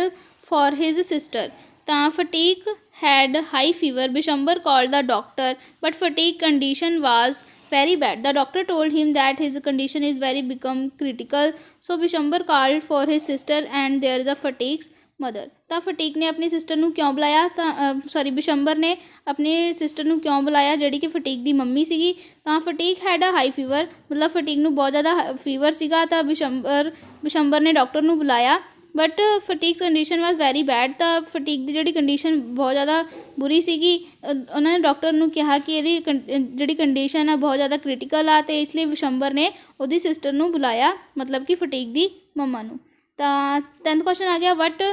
for his sister. ਤਾਂ ਫਟੀਕ had high fever. Bishambar called the doctor, but fatigue condition was very bad. The doctor told him that his condition is very become critical. So Bishambar called for his sister and there is a fatigue's mother. ਤਾਂ ਫਟੀਕ ਨੇ ਆਪਣੀ sister ਨੂੰ ਕਿਉਂ ਬੁਲਾਇਆ, ਤਾਂ ਬਿਸ਼ੰਬਰ ਨੇ ਆਪਣੀ sister ਨੂੰ ਕਿਉਂ ਬੁਲਾਇਆ ਜਿਹੜੀ ਕਿ ਫਟੀਕ ਦੀ ਮੰਮੀ ਸੀਗੀ। ਤਾਂ ਫਟੀਕ ਹੈਡ ਅ ਹਾਈ ਫੀਵਰ, ਮਤਲਬ ਫਟੀਕ ਨੂੰ ਬਹੁਤ ਜ਼ਿਆਦਾ ਫੀਵਰ ਸੀਗਾ। ਤਾਂ ਬਿਸ਼ੰਬਰ ਨੇ ਡਾਕਟਰ ਨੂੰ ਬੁਲਾਇਆ, but Phatik's condition was very bad. ਤਾਂ ਫਟੀਕ ਦੀ ਜਿਹੜੀ ਕੰਡੀਸ਼ਨ ਬਹੁਤ ਜ਼ਿਆਦਾ ਬੁਰੀ ਸੀਗੀ। ਉਹਨਾਂ ਨੇ ਡਾਕਟਰ ਨੂੰ ਕਿਹਾ ਕਿ ਇਹਦੀ ਜਿਹੜੀ ਕੰਡੀਸ਼ਨ ਆ ਬਹੁਤ ਜ਼ਿਆਦਾ ਕ੍ਰਿਟੀਕਲ ਆ, ਅਤੇ ਇਸ ਲਈ ਬਿਸ਼ੰਬਰ ਨੇ ਉਹਦੀ ਸਿਸਟਰ ਨੂੰ ਬੁਲਾਇਆ, ਮਤਲਬ ਕਿ ਫਟੀਕ ਦੀ ਮੰਮਾ ਨੂੰ। ਤਾਂ 10th ਕੁਐਸਚਨ ਆ ਗਿਆ, ਵਟ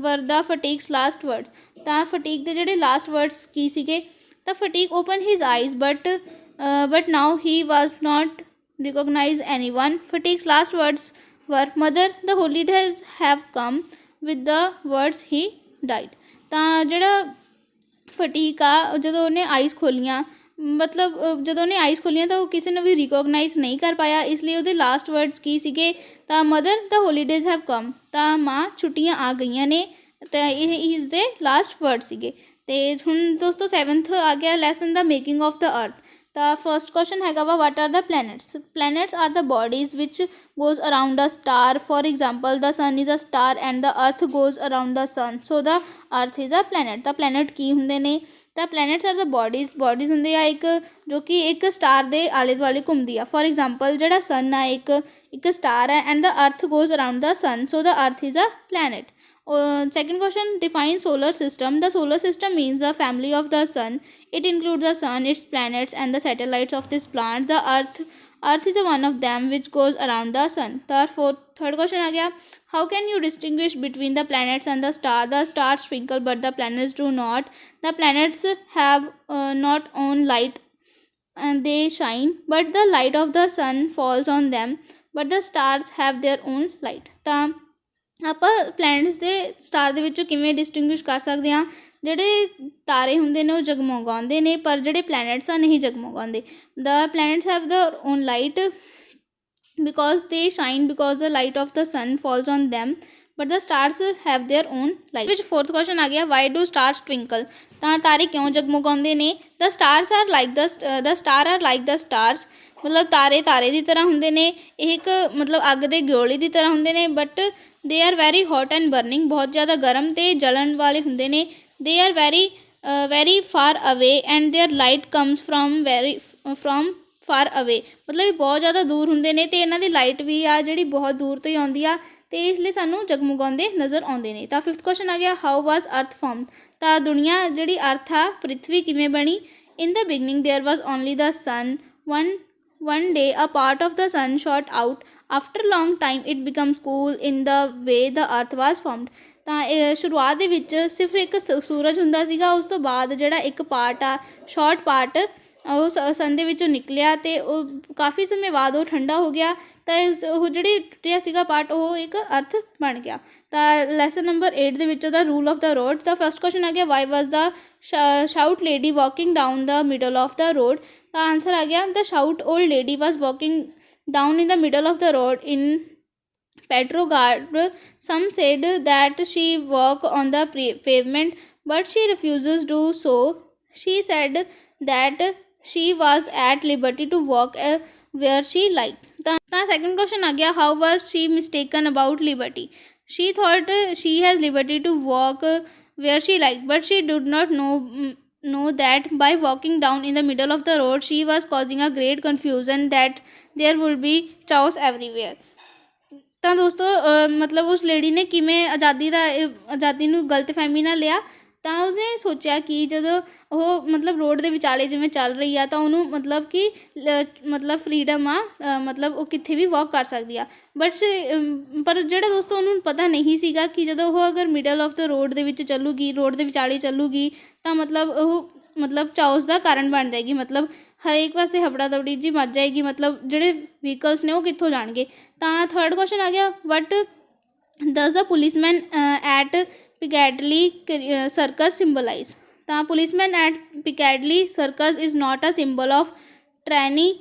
ਵਰ ਦਾ ਫਟੀਕਸ ਲਾਸਟ ਵਰਡਸ। ਤਾਂ ਫਟੀਕ ਦੇ ਜਿਹੜੇ ਲਾਸਟ ਵਰਡਸ ਕੀ ਸੀਗੇ, ਤਾਂ Phatik open his eyes but now he was not recognize any one. Phatik's last words were, mother, the holidays have come, with the words he died। ਤਾਂ ਜਿਹੜਾ ਫਟੀਕ ਆ ਜਦੋਂ ਉਹਨੇ ਆਈਜ਼ ਖੋਲ੍ਹੀਆਂ, ਮਤਲਬ ਜਦੋਂ ਉਹਨੇ ਆਈਜ਼ ਖੋਲ੍ਹੀਆਂ ਤਾਂ ਉਹ ਕਿਸੇ ਨੂੰ ਵੀ ਰਿਕੋਗਨਾਈਜ਼ ਨਹੀਂ ਕਰ ਪਾਇਆ, ਇਸ ਲਈ ਉਹਦੇ ਲਾਸਟ ਵਰਡਸ ਕੀ ਸੀਗੇ, ਤਾਂ mother the holidays have come, ਤਾਂ ਮਾਂ ਛੁੱਟੀਆਂ ਆ ਗਈਆਂ ਨੇ। ਤਾਂ ਇਹ ਇਸ ਦੇ ਲਾਸਟ ਵਰਡ ਸੀਗੇ। ਅਤੇ ਹੁਣ ਦੋਸਤੋ 7th ਆ ਗਿਆ lesson the making of the ਅਰਥ। ਤਾਂ ਫਸਟ ਕੁਐਸਚਨ ਹੈਗਾ ਵਾ, what are the planets. Planets are the bodies which goes around a star. For example, the sun is a star and the earth goes around the sun, so the earth is a planet। ਤਾਂ planet ਕੀ ਹੁੰਦੇ ਨੇ, ਤਾਂ planets are the bodies ਹੁੰਦੇ ਆ ਇੱਕ ਜੋ ਕਿ ਇੱਕ ਸਟਾਰ ਦੇ ਆਲੇ ਦੁਆਲੇ ਘੁੰਮਦੀ ਆ। ਫੋਰ ਐਗਜ਼ਾਮਪਲ ਜਿਹੜਾ ਸਨ ਆ ਇੱਕ ਸਟਾਰ ਹੈ, and the earth goes around the sun, so the earth is a planet। Second question, define solar system। The solar system means the family of the sun. It includes the sun, its planets and the satellites of this planet। The earth is one of them which goes around the sun। Third question आ गया, how can you distinguish between the planets and the star? The stars twinkle but the planets do not। The planets have not own light and they shine, but the light of the sun falls on them, but the stars have their own light। ਤਾਂ ਆਪਾਂ planets ਦੇ star ਦੇ ਵਿੱਚੋਂ ਕਿਵੇਂ distinguish ਕਰ ਸਕਦੇ ਹਾਂ, ਜਿਹੜੇ ਤਾਰੇ ਹੁੰਦੇ ਨੇ ਉਹ ਜਗਮਗਾਉਂਦੇ ਨੇ, ਪਰ ਜਿਹੜੇ ਪਲੈਨਟਸ ਆ ਨਹੀਂ ਜਗਮਗਾਉਂਦੇ। The planets have the own light because they shine because the light of the sun falls on them, but the stars have their own light। ਵਿੱਚ fourth question ਆ ਗਿਆ, why do stars twinkle। ਤਾਂ ਤਾਰੇ ਕਿਉਂ ਜਗਮਗਾਉਂਦੇ ਨੇ। the stars are like the stars, ਮਤਲਬ ਤਾਰੇ ਦੀ ਤਰ੍ਹਾਂ ਹੁੰਦੇ ਨੇ। ਇਹ ਇੱਕ ਮਤਲਬ ਅੱਗ ਦੇ ਗੋਲੇ ਦੀ ਤਰ੍ਹਾਂ ਹੁੰਦੇ ਨੇ, but they are very hot and burning, ਬਹੁਤ ਜ਼ਿਆਦਾ ਗਰਮ ਅਤੇ ਜਲਣ ਵਾਲੇ ਹੁੰਦੇ ਨੇ। ਦੇ ਆਰ ਵੈਰੀ ਫਾਰ ਅਵੇ and there light comes from for ਅਵੇ, ਮਤਲਬ ਇਹ ਬਹੁਤ ਜ਼ਿਆਦਾ ਦੂਰ ਹੁੰਦੇ ਨੇ ਅਤੇ ਇਹਨਾਂ ਦੀ ਲਾਈਟ ਵੀ ਆ ਜਿਹੜੀ ਬਹੁਤ ਦੂਰ ਤੋਂ ਹੀ ਆਉਂਦੀ ਆ, ਅਤੇ ਇਸ ਲਈ ਸਾਨੂੰ ਜਗਮਗਾਉਂਦੇ ਨਜ਼ਰ ਆਉਂਦੇ ਨੇ। ਤਾਂ 5th ਕੁਐਸਚਨ ਆ ਗਿਆ, ਹਾਊ ਵਾਜ਼ ਅਰਥ ਫਾਰਮਡ। ਤਾਂ ਦੁਨੀਆ ਜਿਹੜੀ ਅਰਥ ਆ ਪ੍ਰਿਥਵੀ ਕਿਵੇਂ ਬਣੀ। In the beginning there was only the sun, one day a part of the sun shot out, after long time it becomes cool in the way the earth was formed। ਤਾਂ ਸ਼ੁਰੂਆਤ ਦੇ ਵਿੱਚ ਸਿਰਫ ਇੱਕ ਸੂਰਜ ਹੁੰਦਾ ਸੀਗਾ, ਉਸ ਤੋਂ ਬਾਅਦ ਜਿਹੜਾ ਇੱਕ ਪਾਰਟ ਆ ਸ਼ਾਰਟ ਪਾਰਟ ਉਹ ਸਨ ਦੇ ਵਿੱਚੋਂ ਨਿਕਲਿਆ ਅਤੇ ਉਹ ਕਾਫੀ ਸਮੇਂ ਬਾਅਦ ਉਹ ਠੰਡਾ ਹੋ ਗਿਆ, ਤਾਂ ਉਹ ਜਿਹੜੀ ਟੁੱਟਿਆ ਸੀਗਾ ਪਾਰਟ ਉਹ ਇੱਕ ਅਰਥ ਬਣ ਗਿਆ। ਤਾਂ ਲੈਸਨ ਨੰਬਰ 8 ਦੇ ਵਿੱਚੋਂ ਦਾ ਰੂਲ ਆਫ ਦਾ ਰੋਡ। ਤਾਂ ਫਸਟ ਕੁਐਸਚਨ ਆ ਗਿਆ, why was the stout lady walking down the middle of the road. ਤਾਂ ਆਂਸਰ ਆ ਗਿਆ, the stout old lady was walking down in the middle of the road in Petrograd। Some said that she walk on the pavement, but she refuses to do so। She said that she was at liberty to walk where she liked। ਤਾਂ second question ਆ ਗਿਆ, how was she mistaken about liberty। She thought she has liberty to walk where she liked, but she did not know that by walking down in the middle of the road she was causing a great confusion, that there would be chaos everywhere। ਤਾਂ ਦੋਸਤੋ ਮਤਲਬ ਉਸ lady ਨੇ ਕਿਵੇਂ ਆਜ਼ਾਦੀ ਨੂੰ ਗਲਤਫਹਿਮੀ ਨਾਲ ਲਿਆ। ਤਾਂ ਉਸਨੇ ਸੋਚਿਆ ਕਿ ਜਦੋਂ ਉਹ ਮਤਲਬ ਰੋਡ ਦੇ ਵਿਚਾਲੇ ਜਿਵੇਂ ਚੱਲ ਰਹੀ ਆ ਤਾਂ ਉਹਨੂੰ ਮਤਲਬ ਕਿ ਮਤਲਬ ਫਰੀਡਮ ਆ, ਮਤਲਬ ਉਹ ਕਿੱਥੇ ਵੀ ਵਾਕ ਕਰ ਸਕਦੀ ਆ। ਬਟ ਪਰ ਜਿਹੜਾ ਦੋਸਤੋ ਉਹਨੂੰ ਪਤਾ ਨਹੀਂ ਸੀਗਾ ਕਿ ਜਦੋਂ ਉਹ ਅਗਰ ਮਿਡਲ ਆਫ ਦ ਰੋਡ ਦੇ ਵਿੱਚ ਚੱਲੂਗੀ, ਰੋਡ ਦੇ ਵਿਚਾਲੇ ਚੱਲੂਗੀ ਤਾਂ ਮਤਲਬ ਉਹ ਮਤਲਬ ਚਾਓਸ ਦਾ ਕਾਰਨ ਬਣ ਜਾਏਗੀ। ਮਤਲਬ ਹਰੇਕ ਪਾਸੇ ਹਫੜਾ ਦਫੜੀ ਜੀ ਮੱਚ ਜਾਏਗੀ, ਮਤਲਬ ਜਿਹੜੇ ਵਹੀਕਲਸ ਨੇ ਉਹ ਕਿੱਥੋਂ ਜਾਣਗੇ। ਤਾਂ ਥਰਡ ਕੁਐਸਚਨ ਆ ਗਿਆ, what does the policeman at Piccadilly Circus symbolise. ਤਾਂ policeman at Piccadilly Circus is not a symbol of tyranny,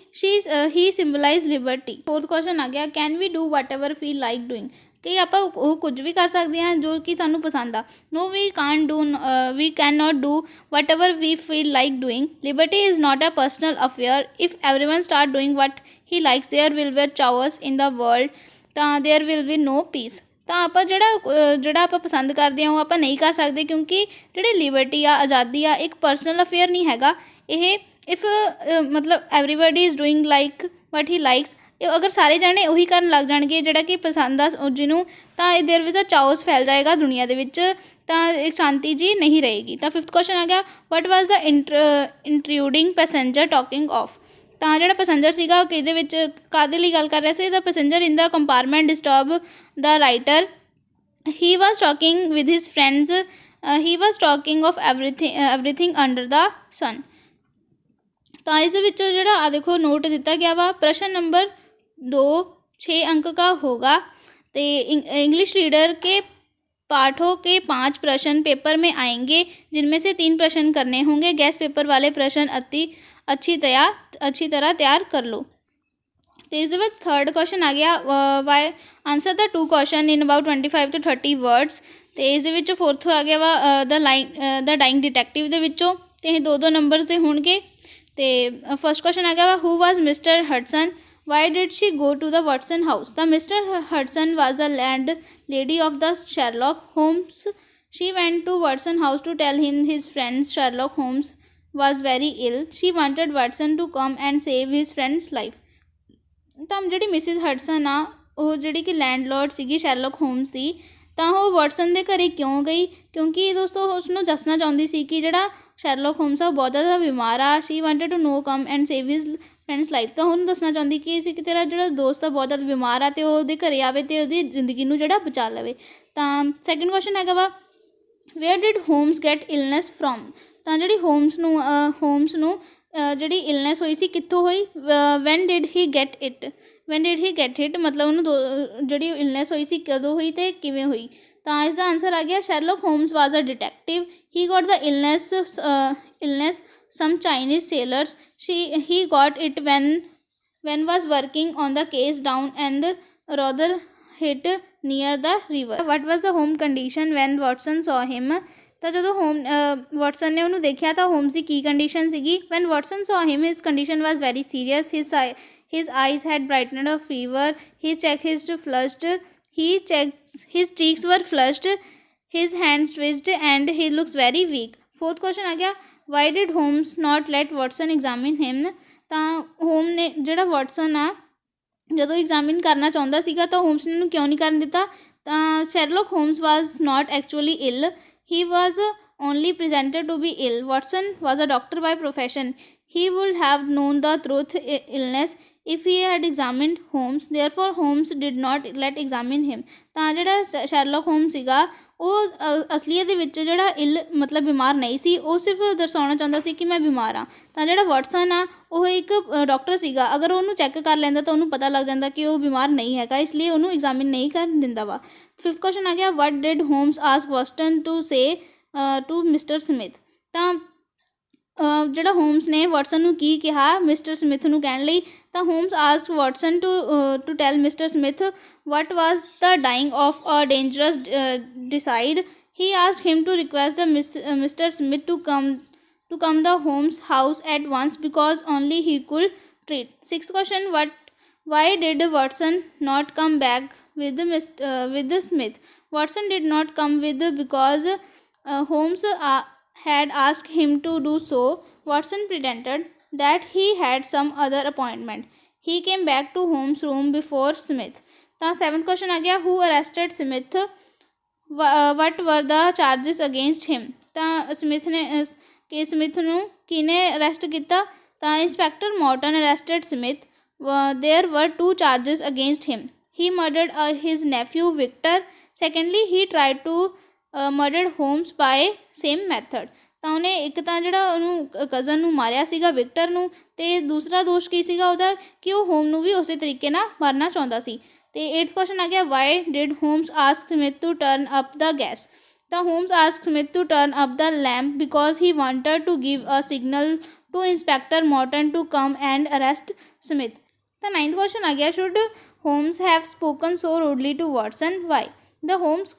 he symbolise liberty. Fourth question ਆ ਗਿਆ, can we do whatever feel like doing. ਕਿ ਆਪਾਂ ਉਹ ਕੁਝ ਵੀ ਕਰ ਸਕਦੇ ਹਾਂ ਜੋ ਕਿ ਸਾਨੂੰ ਪਸੰਦ ਆ। No we can not do whatever we feel like doing. Liberty is not a personal affair. If everyone start doing what he likes there will be chaos in the world, ਤਾਂ there will be no peace. ਤਾਂ ਆਪਾਂ ਜਿਹੜਾ ਆਪਾਂ ਪਸੰਦ ਕਰਦੇ ਹਾਂ ਉਹ ਆਪਾਂ ਨਹੀਂ ਕਰ ਸਕਦੇ, ਕਿਉਂਕਿ ਜਿਹੜੀ ਲਿਬਰਟੀ ਆ, ਆਜ਼ਾਦੀ ਆ, ਇੱਕ ਪਰਸਨਲ ਅਫੇਅਰ ਨਹੀਂ ਹੈਗਾ ਇਹ। ਇਫ ਮਤਲਬ everybody is doing like what he likes, ਅਗਰ ਸਾਰੇ ਜਾਣੇ ਉਹੀ ਕਰਨ ਲੱਗ ਜਾਣਗੇ ਜਿਹੜਾ ਕਿ ਪਸੰਦ ਆ ਜਿਹਨੂੰ, ਤਾਂ ਦੇਰ ਵਿੱਚ ਚਾਓਸ ਫੈਲ ਜਾਏਗਾ ਦੁਨੀਆ ਦੇ ਵਿੱਚ, ਤਾਂ ਇੱਕ ਸ਼ਾਂਤੀ ਜੀ ਨਹੀਂ ਰਹੇਗੀ। ਤਾਂ ਫਿਫਥ ਕੁਐਸਚਨ ਆ ਗਿਆ, what was the ਇੰਟਰੂਡਿੰਗ passenger talking of. ਤਾਂ ਜਿਹੜਾ ਪੈਸੇਂਜਰ ਸੀਗਾ ਉਹ ਕਿਹਦੇ ਵਿੱਚ ਕਾਹਦੇ ਲਈ ਗੱਲ ਕਰ ਰਿਹਾ ਸੀ। The passenger in the compartment disturb the writer, he was talking with his friends, he was talking of everything under the sun. ਤਾਂ ਇਸ ਵਿੱਚ ਜਿਹੜਾ ਆ ਦੇਖੋ नोट ਦਿੱਤਾ ਗਿਆ ਵਾ, प्रश्न नंबर 2 6 अंक का होगा। तो इंग्लिश रीडर के पाठों के 5 प्रश्न पेपर में आएंगे, जिनमें से 3 प्रश्न करने होंगे। गैस पेपर वाले प्रश्न अच्छी तरह तैयार कर लो। तो इस ਵਿੱਚ थर्ड क्वेश्चन आ गया, why answer the 2 question in about 25 to 30 words. तो इस ਵਿੱਚ फोर्थ आ गया वा द डाइंग डिटेक्टिव ਦੇ ਵਿੱਚੋਂ, ਤੇ ਇਹ 2-2 ਨੰਬਰ ਦੇ ਹੋਣਗੇ। तो फर्स्ट क्वेश्चन आ गया, who was mister Hudson, why did she go to the Watson house. The mister Hudson was the landlady of the Sherlock Holmes, she went to Watson house to tell him his friend Sherlock Holmes was very ill, she wanted Watson to come and save his friend's life। ਤਾਂ ਜਿਹੜੀ Mrs Hudson ਆ ਉਹ ਜਿਹੜੀ ਕਿ landlord ਸੀਗੀ ਸ਼ੈਰਲੌਕ homes ਦੀ, ਤਾਂ ਉਹ Watson ਦੇ ਘਰੇ ਕਿਉਂ ਗਈ, ਕਿਉਂਕਿ ਦੋਸਤੋ ਉਸਨੂੰ ਦੱਸਣਾ ਚਾਹੁੰਦੀ ਸੀ ਕਿ ਜਿਹੜਾ ਸ਼ੈਰਲੌਕ ਹੋਮਸ ਆ ਉਹ ਬਹੁਤ ਜ਼ਿਆਦਾ ਬਿਮਾਰ ਆ। She wanted to know come and save his friend's life. ਤਾਂ ਉਹਨੂੰ ਦੱਸਣਾ ਚਾਹੁੰਦੀ ਕਿ ਸੀ ਕਿ ਤੇਰਾ ਜਿਹੜਾ ਦੋਸਤ ਆ ਬਹੁਤ ਜ਼ਿਆਦਾ ਬਿਮਾਰ ਆ ਅਤੇ ਉਹ ਉਹਦੇ ਘਰੇ ਆਵੇ ਅਤੇ ਉਹਦੀ ਜ਼ਿੰਦਗੀ ਨੂੰ ਜਿਹੜਾ ਬਚਾ ਲਵੇ। ਤਾਂ ਸੈਕਿੰਡ ਕੁਐਸਚਨ ਹੈਗਾ ਵਾ, where did Holmes get illness from. ਤਾਂ ਜਿਹੜੀ ਹੋਮਸ ਨੂੰ ਜਿਹੜੀ ਇਲਨੈਸ ਹੋਈ ਸੀ ਕਿੱਥੋਂ ਹੋਈ। Van did he get it, ਮਤਲਬ ਉਹਨੂੰ ਜਿਹੜੀ ਇਲਨੈਸ ਹੋਈ ਸੀ ਕਦੋਂ ਹੋਈ ਅਤੇ ਕਿਵੇਂ ਹੋਈ। ਤਾਂ ਇਸ ਦਾ ਆਂਸਰ ਆ ਗਿਆ, Sherlock Holmes was a detective, he got the illness some Chinese sailors, he got it when was working on the case down and rather hit near the river। what was the home condition when Watson saw him। ਤਾਂ ਜਦੋਂ Watson ਨੇ ਉਹਨੂੰ ਦੇਖਿਆ ਤਾਂ homes ਦੀ ਕੀ condition ਸੀਗੀ। when Watson saw him his condition was very serious, his eyes had brightened of fever, his cheeks were flushed, his hands twitched and he looks very weak। Fourth question आ गया, why did Holmes not let Watson examine him। ਤਾਂ home ਨੇ ਜਿਹੜਾ Watson ਆ ਜਦੋਂ examine ਕਰਨਾ ਚਾਹੁੰਦਾ ਸੀਗਾ ਤਾਂ ਹੋਮਸ ਨੇ ਉਹਨੂੰ ਕਿਉਂ ਨਹੀਂ ਕਰਨ ਦਿੱਤਾ। ਤਾਂ Sherlock Holmes was not actually ill, he was only presented to be ill। Watson was a doctor by profession, he would have known the truth illness if he had examined Holmes, therefore Holmes did not let examine him। ਤਾਂ ਜਿਹੜਾ ਸ਼ੈਰਲੌਕ homes ਸੀਗਾ ਉਹ ਅਸਲੀਅਤ ਦੇ ਵਿੱਚ ਜਿਹੜਾ ਮਤਲਬ ਬਿਮਾਰ ਨਹੀਂ ਸੀ, ਉਹ ਸਿਰਫ ਦਰਸਾਉਣਾ ਚਾਹੁੰਦਾ ਸੀ ਕਿ ਮੈਂ ਬਿਮਾਰ ਹਾਂ। ਤਾਂ ਜਿਹੜਾ ਵਾਟਸਨ ਆ ਉਹ ਇੱਕ ਡਾਕਟਰ ਸੀਗਾ, ਅਗਰ ਉਹਨੂੰ ਚੈੱਕ ਕਰ ਲੈਂਦਾ ਤਾਂ ਉਹਨੂੰ ਪਤਾ ਲੱਗ ਜਾਂਦਾ ਕਿ ਉਹ ਬਿਮਾਰ ਨਹੀਂ ਹੈਗਾ, ਇਸ ਲਈ ਉਹਨੂੰ ਐਗਜ਼ਾਮਿਨ ਨਹੀਂ ਕਰਨ ਦਿੰਦਾ ਵਾ। ਫਿਫਥ ਕੁਐਸਚਨ ਆ ਗਿਆ, what did Holmes ask Watson to say to mister Smith. ਤਾਂ ਜਿਹੜਾ ਹੋਮਸ ਨੇ ਵਾਟਸਨ ਨੂੰ ਕੀ ਕਿਹਾ ਮਿਸਟਰ ਸਮਿਥ ਨੂੰ ਕਹਿਣ ਲਈ। ਤਾਂ Holmes asked Watson to tell mister Smith what was the dying of a dangerous decide। he asked him to request the Mr. Smith to come the Holmes house at once because only he could treat। Sixth question, why did Watson not come back with the Smith। Watson did not come with because Holmes had asked him to do so। Watson pretended that he had some other appointment। he came back to Holmes' room before Smith। ਤਾਂ seventh question ਆ ਗਿਆ, ਹੂ arrested Smith, ਵਟ ਵਰ ਦਾ charges against ਹਿਮ। ਤਾਂ Smith ਨੂੰ ਕਿਹਨੇ arrest ਕੀਤਾ? ਤਾਂ inspector Morton arrested Smith. There were 2 charges against him. He murdered his nephew Victor. Secondly, he tried to murdered Holmes by same method. ਤਾਂ ਉਹਨੇ ਇੱਕ ਤਾਂ ਜਿਹੜਾ ਉਹਨੂੰ ਕਜ਼ਨ ਨੂੰ ਮਾਰਿਆ ਸੀਗਾ ਵਿਕਟਰ ਨੂੰ, ਅਤੇ ਦੂਸਰਾ ਦੋਸ਼ ਕੀ ਸੀਗਾ ਉਹਦਾ ਕਿ ਉਹ ਹੋਮ ਨੂੰ ਵੀ ਉਸੇ ਤਰੀਕੇ ਨਾਲ ਮਾਰਨਾ ਚਾਹੁੰਦਾ ਸੀ. ਅਤੇ 8th ਕੁਐਸਚਨ ਆ ਗਿਆ, why did Holmes ask Smith to turn up the gas? ਤਾਂ Holmes ask Smith to turn up the lamp because he wanted to give a signal to inspector Morton to come and arrest Smith. ਤਾਂ 9th question ਆ ਗਿਆ, should Holmes have spoken so rudely to Watson? Why? The Holmes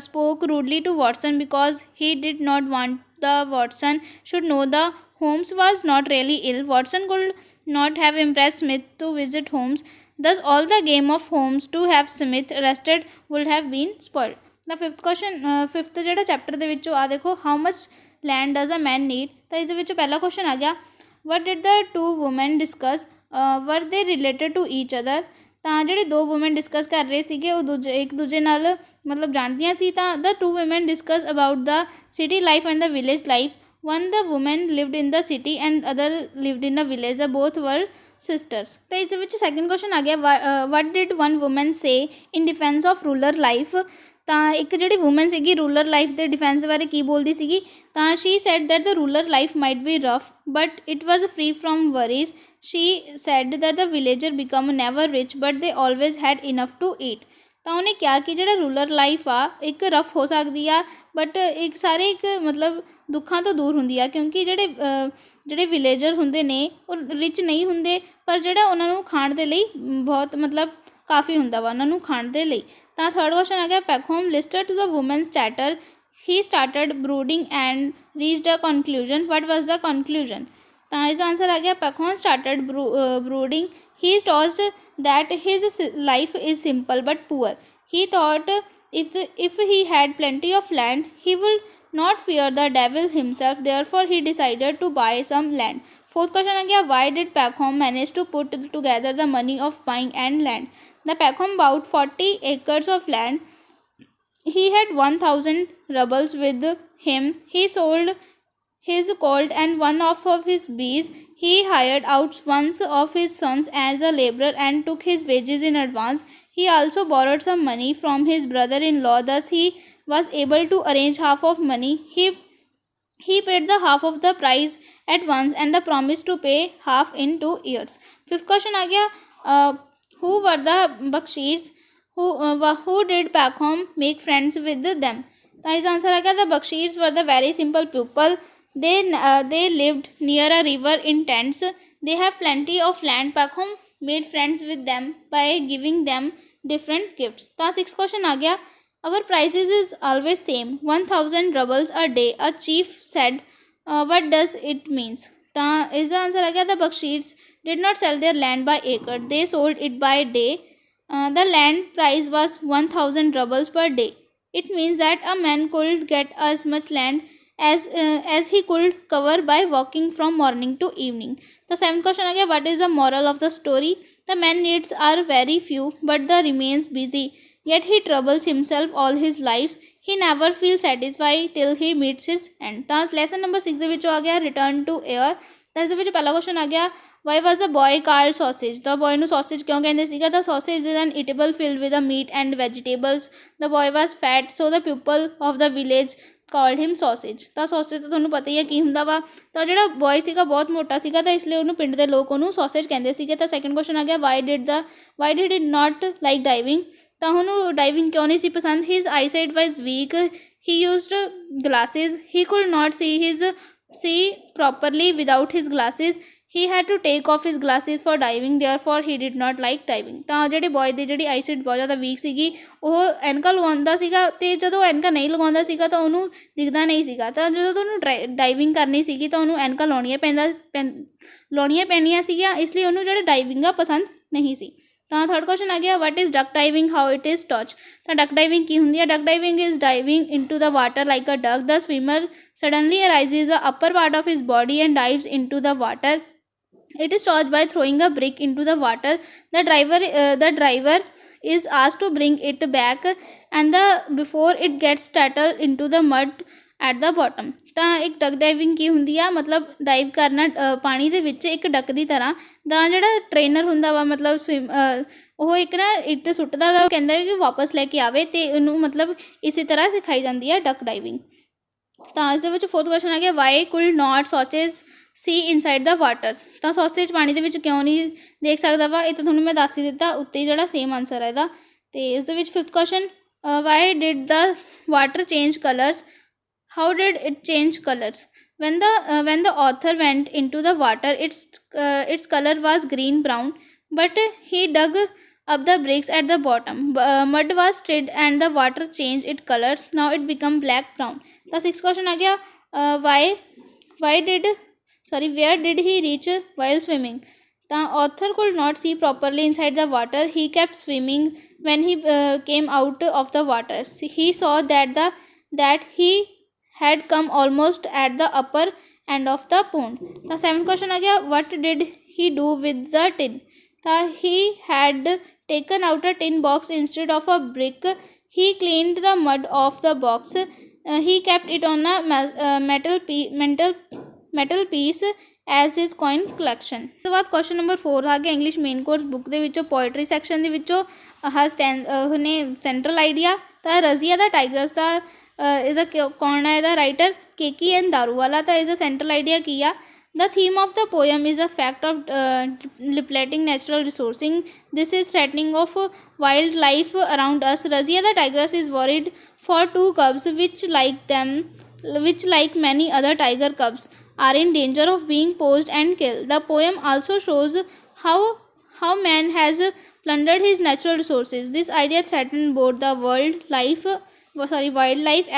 spoke rudely to Watson because he did not want the Watson should know the Holmes was not really ill. Watson could not have impressed Smith to visit Holmes. Thus, all the game of Holmes to have Smith arrested would have been spoiled. The 5th question, 5th ਜਿਹੜਾ chapter ਦੇ ਵਿੱਚੋਂ ਆ ਦੇਖੋ, how much land does a man need? ਤਾਂ ਇਸ ਦੇ ਵਿੱਚੋਂ ਪਹਿਲਾ ਕੁਐਸਚਨ ਆ ਗਿਆ, what did the 2 women discuss? Were they related to each other? ਤਾਂ ਜਿਹੜੇ 2 ਵੂਮੈਨ ਡਿਸਕਸ ਕਰ ਰਹੇ ਸੀਗੇ ਉਹ ਇੱਕ ਦੂਜੇ ਨਾਲ ਮਤਲਬ ਜਾਣਦੀਆਂ ਸੀ. ਤਾਂ the 2 woman discuss about the city life and the village life. One the woman lived in the city and other lived in the village. The both were sisters. ਤਾਂ ਇਸ ਦੇ ਵਿੱਚ ਸੈਕਿੰਡ ਕੁਐਸਚਨ ਆ ਗਿਆ, what did one woman say in defence of rural life? ਤਾਂ ਇੱਕ ਜਿਹੜੀ woman ਸੀਗੀ ਰੂਰਲ ਲਾਈਫ ਦੇ ਡਿਫੈਂਸ ਬਾਰੇ ਕੀ ਬੋਲਦੀ ਸੀਗੀ? ਤਾਂ she said that the rural life might be rough but it was free from worries. She said that the villager become never rich but they always had enough to eat. ਤਾਂ ਉਹਨੇ ਕਿਹਾ ਕਿ ਜਿਹੜਾ rural life ਆ ਇੱਕ rough ਹੋ ਸਕਦੀ ਆ ਬਟ ਇੱਕ ਸਾਰੇ ਇੱਕ ਮਤਲਬ ਦੁੱਖਾਂ ਤੋਂ ਦੂਰ ਹੁੰਦੀ ਆ, ਕਿਉਂਕਿ ਜਿਹੜੇ ਵਿਲੇਜਰ ਹੁੰਦੇ ਨੇ ਉਹ ਰਿਚ ਨਹੀਂ ਹੁੰਦੇ ਪਰ ਜਿਹੜਾ ਉਹਨਾਂ ਨੂੰ ਖਾਣ ਦੇ ਲਈ ਬਹੁਤ ਮਤਲਬ ਕਾਫੀ ਹੁੰਦਾ ਵਾ ਉਹਨਾਂ ਨੂੰ ਖਾਣ ਦੇ ਲਈ. ਤਾਂ 3rd ਕੁਐਸਚਨ ਆ ਗਿਆ, Pahom listed to the women's chatter he started brooding and reached a conclusion. What was the conclusion? ਤਾਂ ਇਸਦਾ ਆਂਸਰ ਆ ਗਿਆ, Pahom started brooding. He tossed that his life is simple but poor. He thought if he had plenty of land, he would not fear the devil himself. Therefore, he decided to buy some land. 4th question आ गया, why did Peckham manage to put together the money of buying and land? The Peckham bought 40 acres of land. He had 1,000 rubles with him. He sold his colt and one of his bees. He hired out one of his sons as a laborer and took his wages in advance. He also borrowed some money from his brother-in-law. Thus, he was able to arrange half of money. He paid the half of the price at once and the promise to pay half in 2 years. 5th question आ गया, who were the Bakshirs? Who did Peckham make friends with them? तो इस answer आ गया, the Bakshirs were the very simple people. They lived near a river in tents. They have plenty of land. Peckham made friends with them by giving them different gifts. ਤਾਂ 6th question आ गया, our prices is always same, 1,000 rubles a day. A chief said, what does it means? ਤਾਂ इसका answer आ गया, the Bakshirs did not sell their land by acre. They sold it by day. The land price was 1,000 rubles per day. It means that a man could get as much land as he could cover by walking from morning to evening. The 7th question आ गया, what is the moral of the story? The man needs are very few but the remains busy, yet he troubles himself all his life. He never feels satisfied till he meets his end. ਤਾਂ lesson number 6 ਦੇ ਵਿੱਚੋਂ ਆ ਗਿਆ, return to air. ਤਾਂ ਇਸ ਦੇ ਵਿੱਚ ਪਹਿਲਾ ਕੁਐਸਚਨ ਆ ਗਿਆ, why was the boy called sausage? The boy ਨੂੰ sausage ਕਿਉਂ ਕਹਿੰਦੇ ਸੀਗਾ? The sausage is an eatable filled with the meat and vegetables. The boy was fat, so the people of the village called him sausage. ਤਾਂ sausage ਤਾਂ ਤੁਹਾਨੂੰ ਪਤਾ ਹੀ ਹੈ ਕੀ ਹੁੰਦਾ ਵਾ. ਤਾਂ ਜਿਹੜਾ ਬॉय ਸੀਗਾ ਬਹੁਤ ਮੋਟਾ ਸੀਗਾ ਤਾਂ ਇਸ ਲਈ ਉਹਨੂੰ ਪਿੰਡ ਦੇ ਲੋਕ ਉਹਨੂੰ sausage ਕਹਿੰਦੇ ਸੀਗੇ. ਤਾਂ ਸੈਕਿੰਡ ਕੁਐਸਚਨ ਆ ਗਿਆ, why did he not like diving? ਤਾਂ ਉਹਨੂੰ ਡਾਈਵਿੰਗ ਕਿਉਂ ਨਹੀਂ ਸੀ ਪਸੰਦ? his eyesight was weak. He used glasses. He could not see properly without his glasses. He had to take off his glasses for diving. Therefore, he did not like diving. ਤਾਂ ਜਿਹੜੇ boy ਦੀ ਜਿਹੜੀ eyesight ਬਹੁਤ ਜ਼ਿਆਦਾ week ਸੀਗੀ ਉਹ ਐਨਕਾਂ ਲਗਾਉਂਦਾ ਸੀਗਾ ਅਤੇ ਜਦੋਂ ਐਨਕਾਂ ਨਹੀਂ ਲਗਾਉਂਦਾ ਸੀਗਾ ਤਾਂ ਉਹਨੂੰ ਦਿਖਦਾ ਨਹੀਂ ਸੀਗਾ. ਤਾਂ ਜਦੋਂ ਉਹਨੂੰ ਡਾਈਵਿੰਗ ਕਰਨੀ ਸੀਗੀ ਤਾਂ ਉਹਨੂੰ ਐਨਕਾਂ ਲਾਉਣੀਆਂ ਪੈਣੀਆਂ ਸੀਗੀਆਂ, ਇਸ ਲਈ ਉਹਨੂੰ ਜਿਹੜਾ ਡਾਈਵਿੰਗ ਆ ਪਸੰਦ ਨਹੀਂ ਸੀ. ਤਾਂ 3rd ਕੁਐਸਚਨ ਆ ਗਿਆ, what is duck diving? How it is taught? ਤਾਂ duck diving ਕੀ ਹੁੰਦੀ ਹੈ? duck diving is diving into the water like a duck. The swimmer suddenly raises the upper part of his body and dives into the water. It is taught by throwing a brick into the water. The driver is asked to bring it back and before it gets settled into the mud at the bottom. ਤਾਂ ਇੱਕ ਡਕ diving ਕੀ ਹੁੰਦੀ ਆ, ਮਤਲਬ dive ਕਰਨਾ ਪਾਣੀ ਦੇ ਵਿੱਚ ਇੱਕ ਡਕ ਦੀ ਤਰ੍ਹਾਂ। ਤਾਂ ਜਿਹੜਾ ਟ੍ਰੇਨਰ ਹੁੰਦਾ ਵਾ ਮਤਲਬ ਉਹ ਇੱਕ ਨਾ ਇੱਟ ਸੁੱਟਦਾ ਵਾ, ਉਹ ਕਹਿੰਦਾ ਕਿ ਵਾਪਸ ਲੈ ਕੇ ਆਵੇ, ਅਤੇ ਉਹਨੂੰ ਮਤਲਬ ਇਸੇ ਤਰ੍ਹਾਂ ਸਿਖਾਈ ਜਾਂਦੀ ਆ ਡਕ ਡਾਈਵਿੰਗ। ਤਾਂ ਇਸ ਦੇ ਵਿੱਚ ਫੋਰਥ ਕੁਐਸਚਨ ਆ ਗਿਆ, why could not sausage see inside the water. ਤਾਂ ਸੌਸੇਜ ਪਾਣੀ ਦੇ ਵਿੱਚ ਕਿਉਂ ਨਹੀਂ ਦੇਖ ਸਕਦਾ ਵਾ, ਇਹ ਤਾਂ ਤੁਹਾਨੂੰ ਮੈਂ ਦੱਸ ਹੀ ਦਿੱਤਾ ਉੱਤੇ ਹੀ, ਜਿਹੜਾ ਸੇਮ ਆਨਸਰ ਹੈ ਇਹਦਾ। ਅਤੇ ਇਸ ਦੇ ਵਿੱਚ fifth question, why did the water change colours, how did it change colours. when the author went into the water, its color was green brown, but he dug up the bricks at the bottom. Mud was stirred and the water changed its colors. Now it become black brown. The sixth question आ गया, where did he reach while swimming? The author could not see properly inside the water. He kept swimming. When he came out of the water, he saw that he had come almost at the upper end of the pond. The seventh question आ गया, what did he do with the tin? He had taken out a tin box instead of a brick. He cleaned the mud off the box. He kept it on a metal piece as his coin collection. ਉਸ ਤੋਂ ਬਾਅਦ question number 4 ਆ ਗਿਆ English main course book ਦੇ ਵਿੱਚੋਂ poetry section ਦੇ ਵਿੱਚੋਂ ਉਹਨੇ ਸੈਂਟਰਲ ਆਈਡੀਆ। ਤਾਂ ਰਜ਼ੀਆ ਦਾ ਟਾਈਗਰਸ ਦਾ ਇਹਦਾ ਕੌਣ ਹੈ ਇਹਦਾ ਰਾਈਟਰ, ਕੇਕੀ ਐਨ ਦਾਰੂਵਾਲਾ। ਤਾਂ ਇਸਦਾ ਸੈਂਟਰਲ ਆਈਡੀਆ ਕੀ ਆ, the theme of the poem is the fact of depleting natural resourcing. This is threatening of wildlife around us. Razia the tigress is worried for two cubs which like many other tiger cubs are in danger of being poached and killed. The poem also shows how man has plundered his natural resources. This idea threatens both the wildlife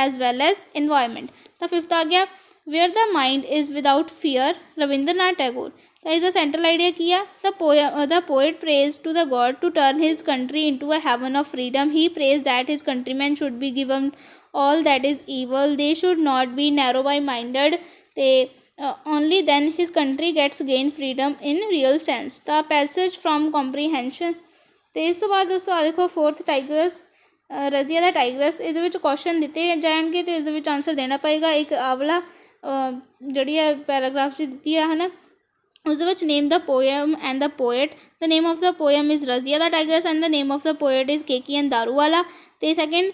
as well as environment. The fifth आ गया, where the mind is without fear, Rabindranath Tagore. That is the central idea की है, the poet prays to the god to turn his country into a heaven of freedom. He prays that his countrymen should be given all that is evil. They should not be narrow-minded. Only then his country gets gain freedom in real sense. The passage from comprehension. ਤੇ ਇਸ ਤੋਂ ਬਾਅਦ ਦੋਸਤੋ ਆ ਦੇਖੋ fourth tigers, Razia the tigers. ਇਹਦੇ ਵਿੱਚ question ਦਿੱਤੇ ਜਾਣਗੇ ਅਤੇ ਇਸ ਦੇ ਵਿੱਚ ਆਨਸਰ ਦੇਣਾ ਪਏਗਾ। ਇੱਕ ਆਵਲਾ ਜਿਹੜੀ ਹੈ ਪੈਰਾਗ੍ਰਾਫ 'ਚ ਦਿੱਤੀ ਹੈ ਨਾ, ਉਸਦੇ ਵਿੱਚ name the poem and the poet. The name of the poem is Razia the tigress and the name of the poet is Keki N Daruwalla. ਅਤੇ second,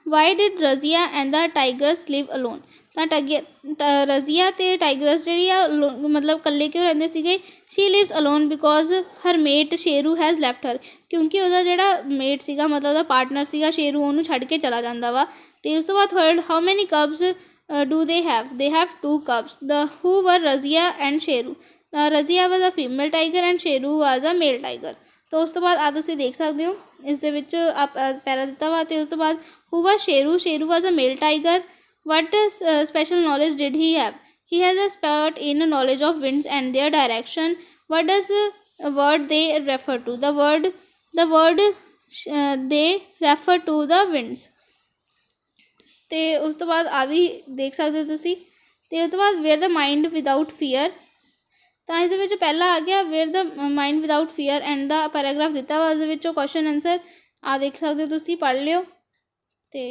why did Razia and the tigress live alone. ਤਾਂ ਰਜ਼ੀਆ ਅਤੇ tigers ਜਿਹੜੀ ਆ ਮਤਲਬ ਇਕੱਲੇ ਕਿਉਂ ਰਹਿੰਦੇ ਸੀਗੇ, she lives alone because her mate Sheru has left her. ਕਿਉਂਕਿ ਉਹਦਾ ਜਿਹੜਾ ਮੇਟ ਸੀਗਾ ਮਤਲਬ ਉਹਦਾ ਪਾਰਟਨਰ ਸੀਗਾ ਸ਼ੇਰੂ, ਉਹਨੂੰ ਛੱਡ ਕੇ ਚਲਾ ਜਾਂਦਾ ਵਾ। ਅਤੇ ਉਸ ਤੋਂ ਬਾਅਦ third, how many ਕਬਸ do they have? They have 2 cubs. Who were Razia and Sheru? Razia was a female tiger and Sheru was a male tiger. तो उस तो बाद आ ਤੁਸੀਂ ਦੇਖ ਸਕਦੇ ਹੋ ਇਸ ਦੇ ਵਿੱਚ ਪੈਰਾ ਦਿੱਤਾ ਵਾ। ਅਤੇ ਉਸ ਤੋਂ ਬਾਅਦ who was Sheru? Sheru was a male tiger. What special knowledge did he have? He has a expert in knowledge of winds and their direction. What does word they refer to? The word they refer to the winds. ਅਤੇ ਉਸ ਤੋਂ ਬਾਅਦ ਆ ਵੀ ਦੇਖ ਸਕਦੇ ਹੋ ਤੁਸੀਂ। ਅਤੇ ਉਸ ਤੋਂ ਬਾਅਦ where the mind without fear. ਤਾਂ ਇਸ ਦੇ ਵਿੱਚ ਪਹਿਲਾ ਆ ਗਿਆ where the mind without fear and the paragraph ਦਿੱਤਾ ਵਾ, ਉਸ ਦੇ ਵਿੱਚੋਂ ਕੁਐਸਚਨ ਆਨਸਰ ਆ ਦੇਖ ਸਕਦੇ ਹੋ ਤੁਸੀਂ, ਪੜ੍ਹ ਲਿਓ ਅਤੇ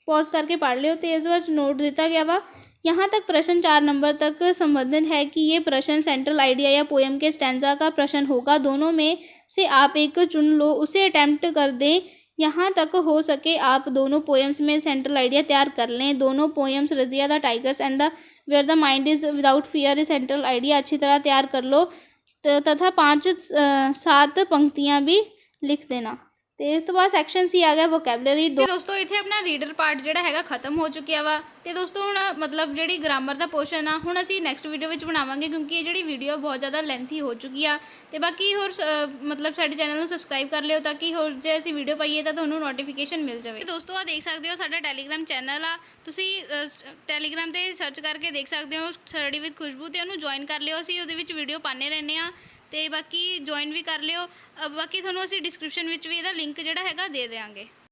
पॉज करके पढ़ लियो। तो इस बार नोट दिता गया वा, यहाँ तक प्रश्न 4 नंबर तक संबंधित है कि ये प्रश्न सेंट्रल आइडिया या पोएम के स्टैंजा का प्रश्न होगा। दोनों में से आप एक चुन लो, उसे अटैम्प्ट कर दें। यहाँ तक हो सके आप दोनों पोएम्स में सेंट्रल आइडिया तैयार कर लें। दोनों poems Razia the tigers and the where the mind is without fear central idea अच्छी तरह तैयार कर लो तथा 5-7 पंक्तियाँ भी लिख देना। ਤੇ ਇਸ ਤੋਂ ਬਾਅਦ ਸੈਕਸ਼ਨ ਸੀ ਆ ਗਿਆ ਵੋਕੈਬਲਰੀ। ਦੋਸਤੋ ਇੱਥੇ ਆਪਣਾ ਰੀਡਰ ਪਾਰਟ ਜਿਹੜਾ ਹੈਗਾ ਖਤਮ ਹੋ ਚੁੱਕਿਆ ਵਾ। ਅਤੇ ਦੋਸਤੋ ਹੁਣ ਮਤਲਬ ਜਿਹੜੀ ਗ੍ਰਾਮਰ ਦਾ ਪੋਰਸ਼ਨ ਆ ਹੁਣ ਅਸੀਂ ਨੈਕਸਟ ਵੀਡੀਓ ਵਿੱਚ ਬਣਾਵਾਂਗੇ, ਕਿਉਂਕਿ ਇਹ ਜਿਹੜੀ ਵੀਡੀਓ ਬਹੁਤ ਜ਼ਿਆਦਾ ਲੈਂਥੀ ਹੋ ਚੁੱਕੀ ਆ। ਅਤੇ ਬਾਕੀ ਹੋਰ ਮਤਲਬ ਸਾਡੇ ਚੈਨਲ ਨੂੰ ਸਬਸਕ੍ਰਾਈਬ ਕਰ ਲਿਓ ਤਾਂ ਕਿ ਹੋਰ ਜੇ ਅਸੀਂ ਵੀਡੀਓ ਪਾਈਏ ਤਾਂ ਤੁਹਾਨੂੰ ਨੋਟੀਫਿਕੇਸ਼ਨ ਮਿਲ ਜਾਵੇ। ਦੋਸਤੋ ਆ ਦੇਖ ਸਕਦੇ ਹੋ ਸਾਡਾ ਟੈਲੀਗ੍ਰਾਮ ਚੈਨਲ ਆ, ਤੁਸੀਂ ਟੈਲੀਗ੍ਰਾਮ 'ਤੇ ਸਰਚ ਕਰਕੇ ਦੇਖ ਸਕਦੇ ਹੋ ਸਟੱਡੀ ਵਿਦ ਖੁਸ਼ਬੂ, ਅਤੇ ਉਹਨੂੰ ਜੁਆਇਨ ਕਰ ਲਿਓ। ਅਸੀਂ ਉਹਦੇ ਵਿੱਚ ਵੀਡੀਓ ਪਾਉਂਦੇ ਰਹਿੰਦੇ ਹਾਂ ਅਤੇ ਬਾਕੀ ਜੁਆਇਨ ਵੀ ਕਰ ਲਿਓ। ਬਾਕੀ ਤੁਹਾਨੂੰ ਅਸੀਂ ਡਿਸਕ੍ਰਿਪਸ਼ਨ ਵਿੱਚ ਵੀ ਇਹਦਾ ਲਿੰਕ ਜਿਹੜਾ ਹੈਗਾ ਦੇ ਦਿਆਂਗੇ।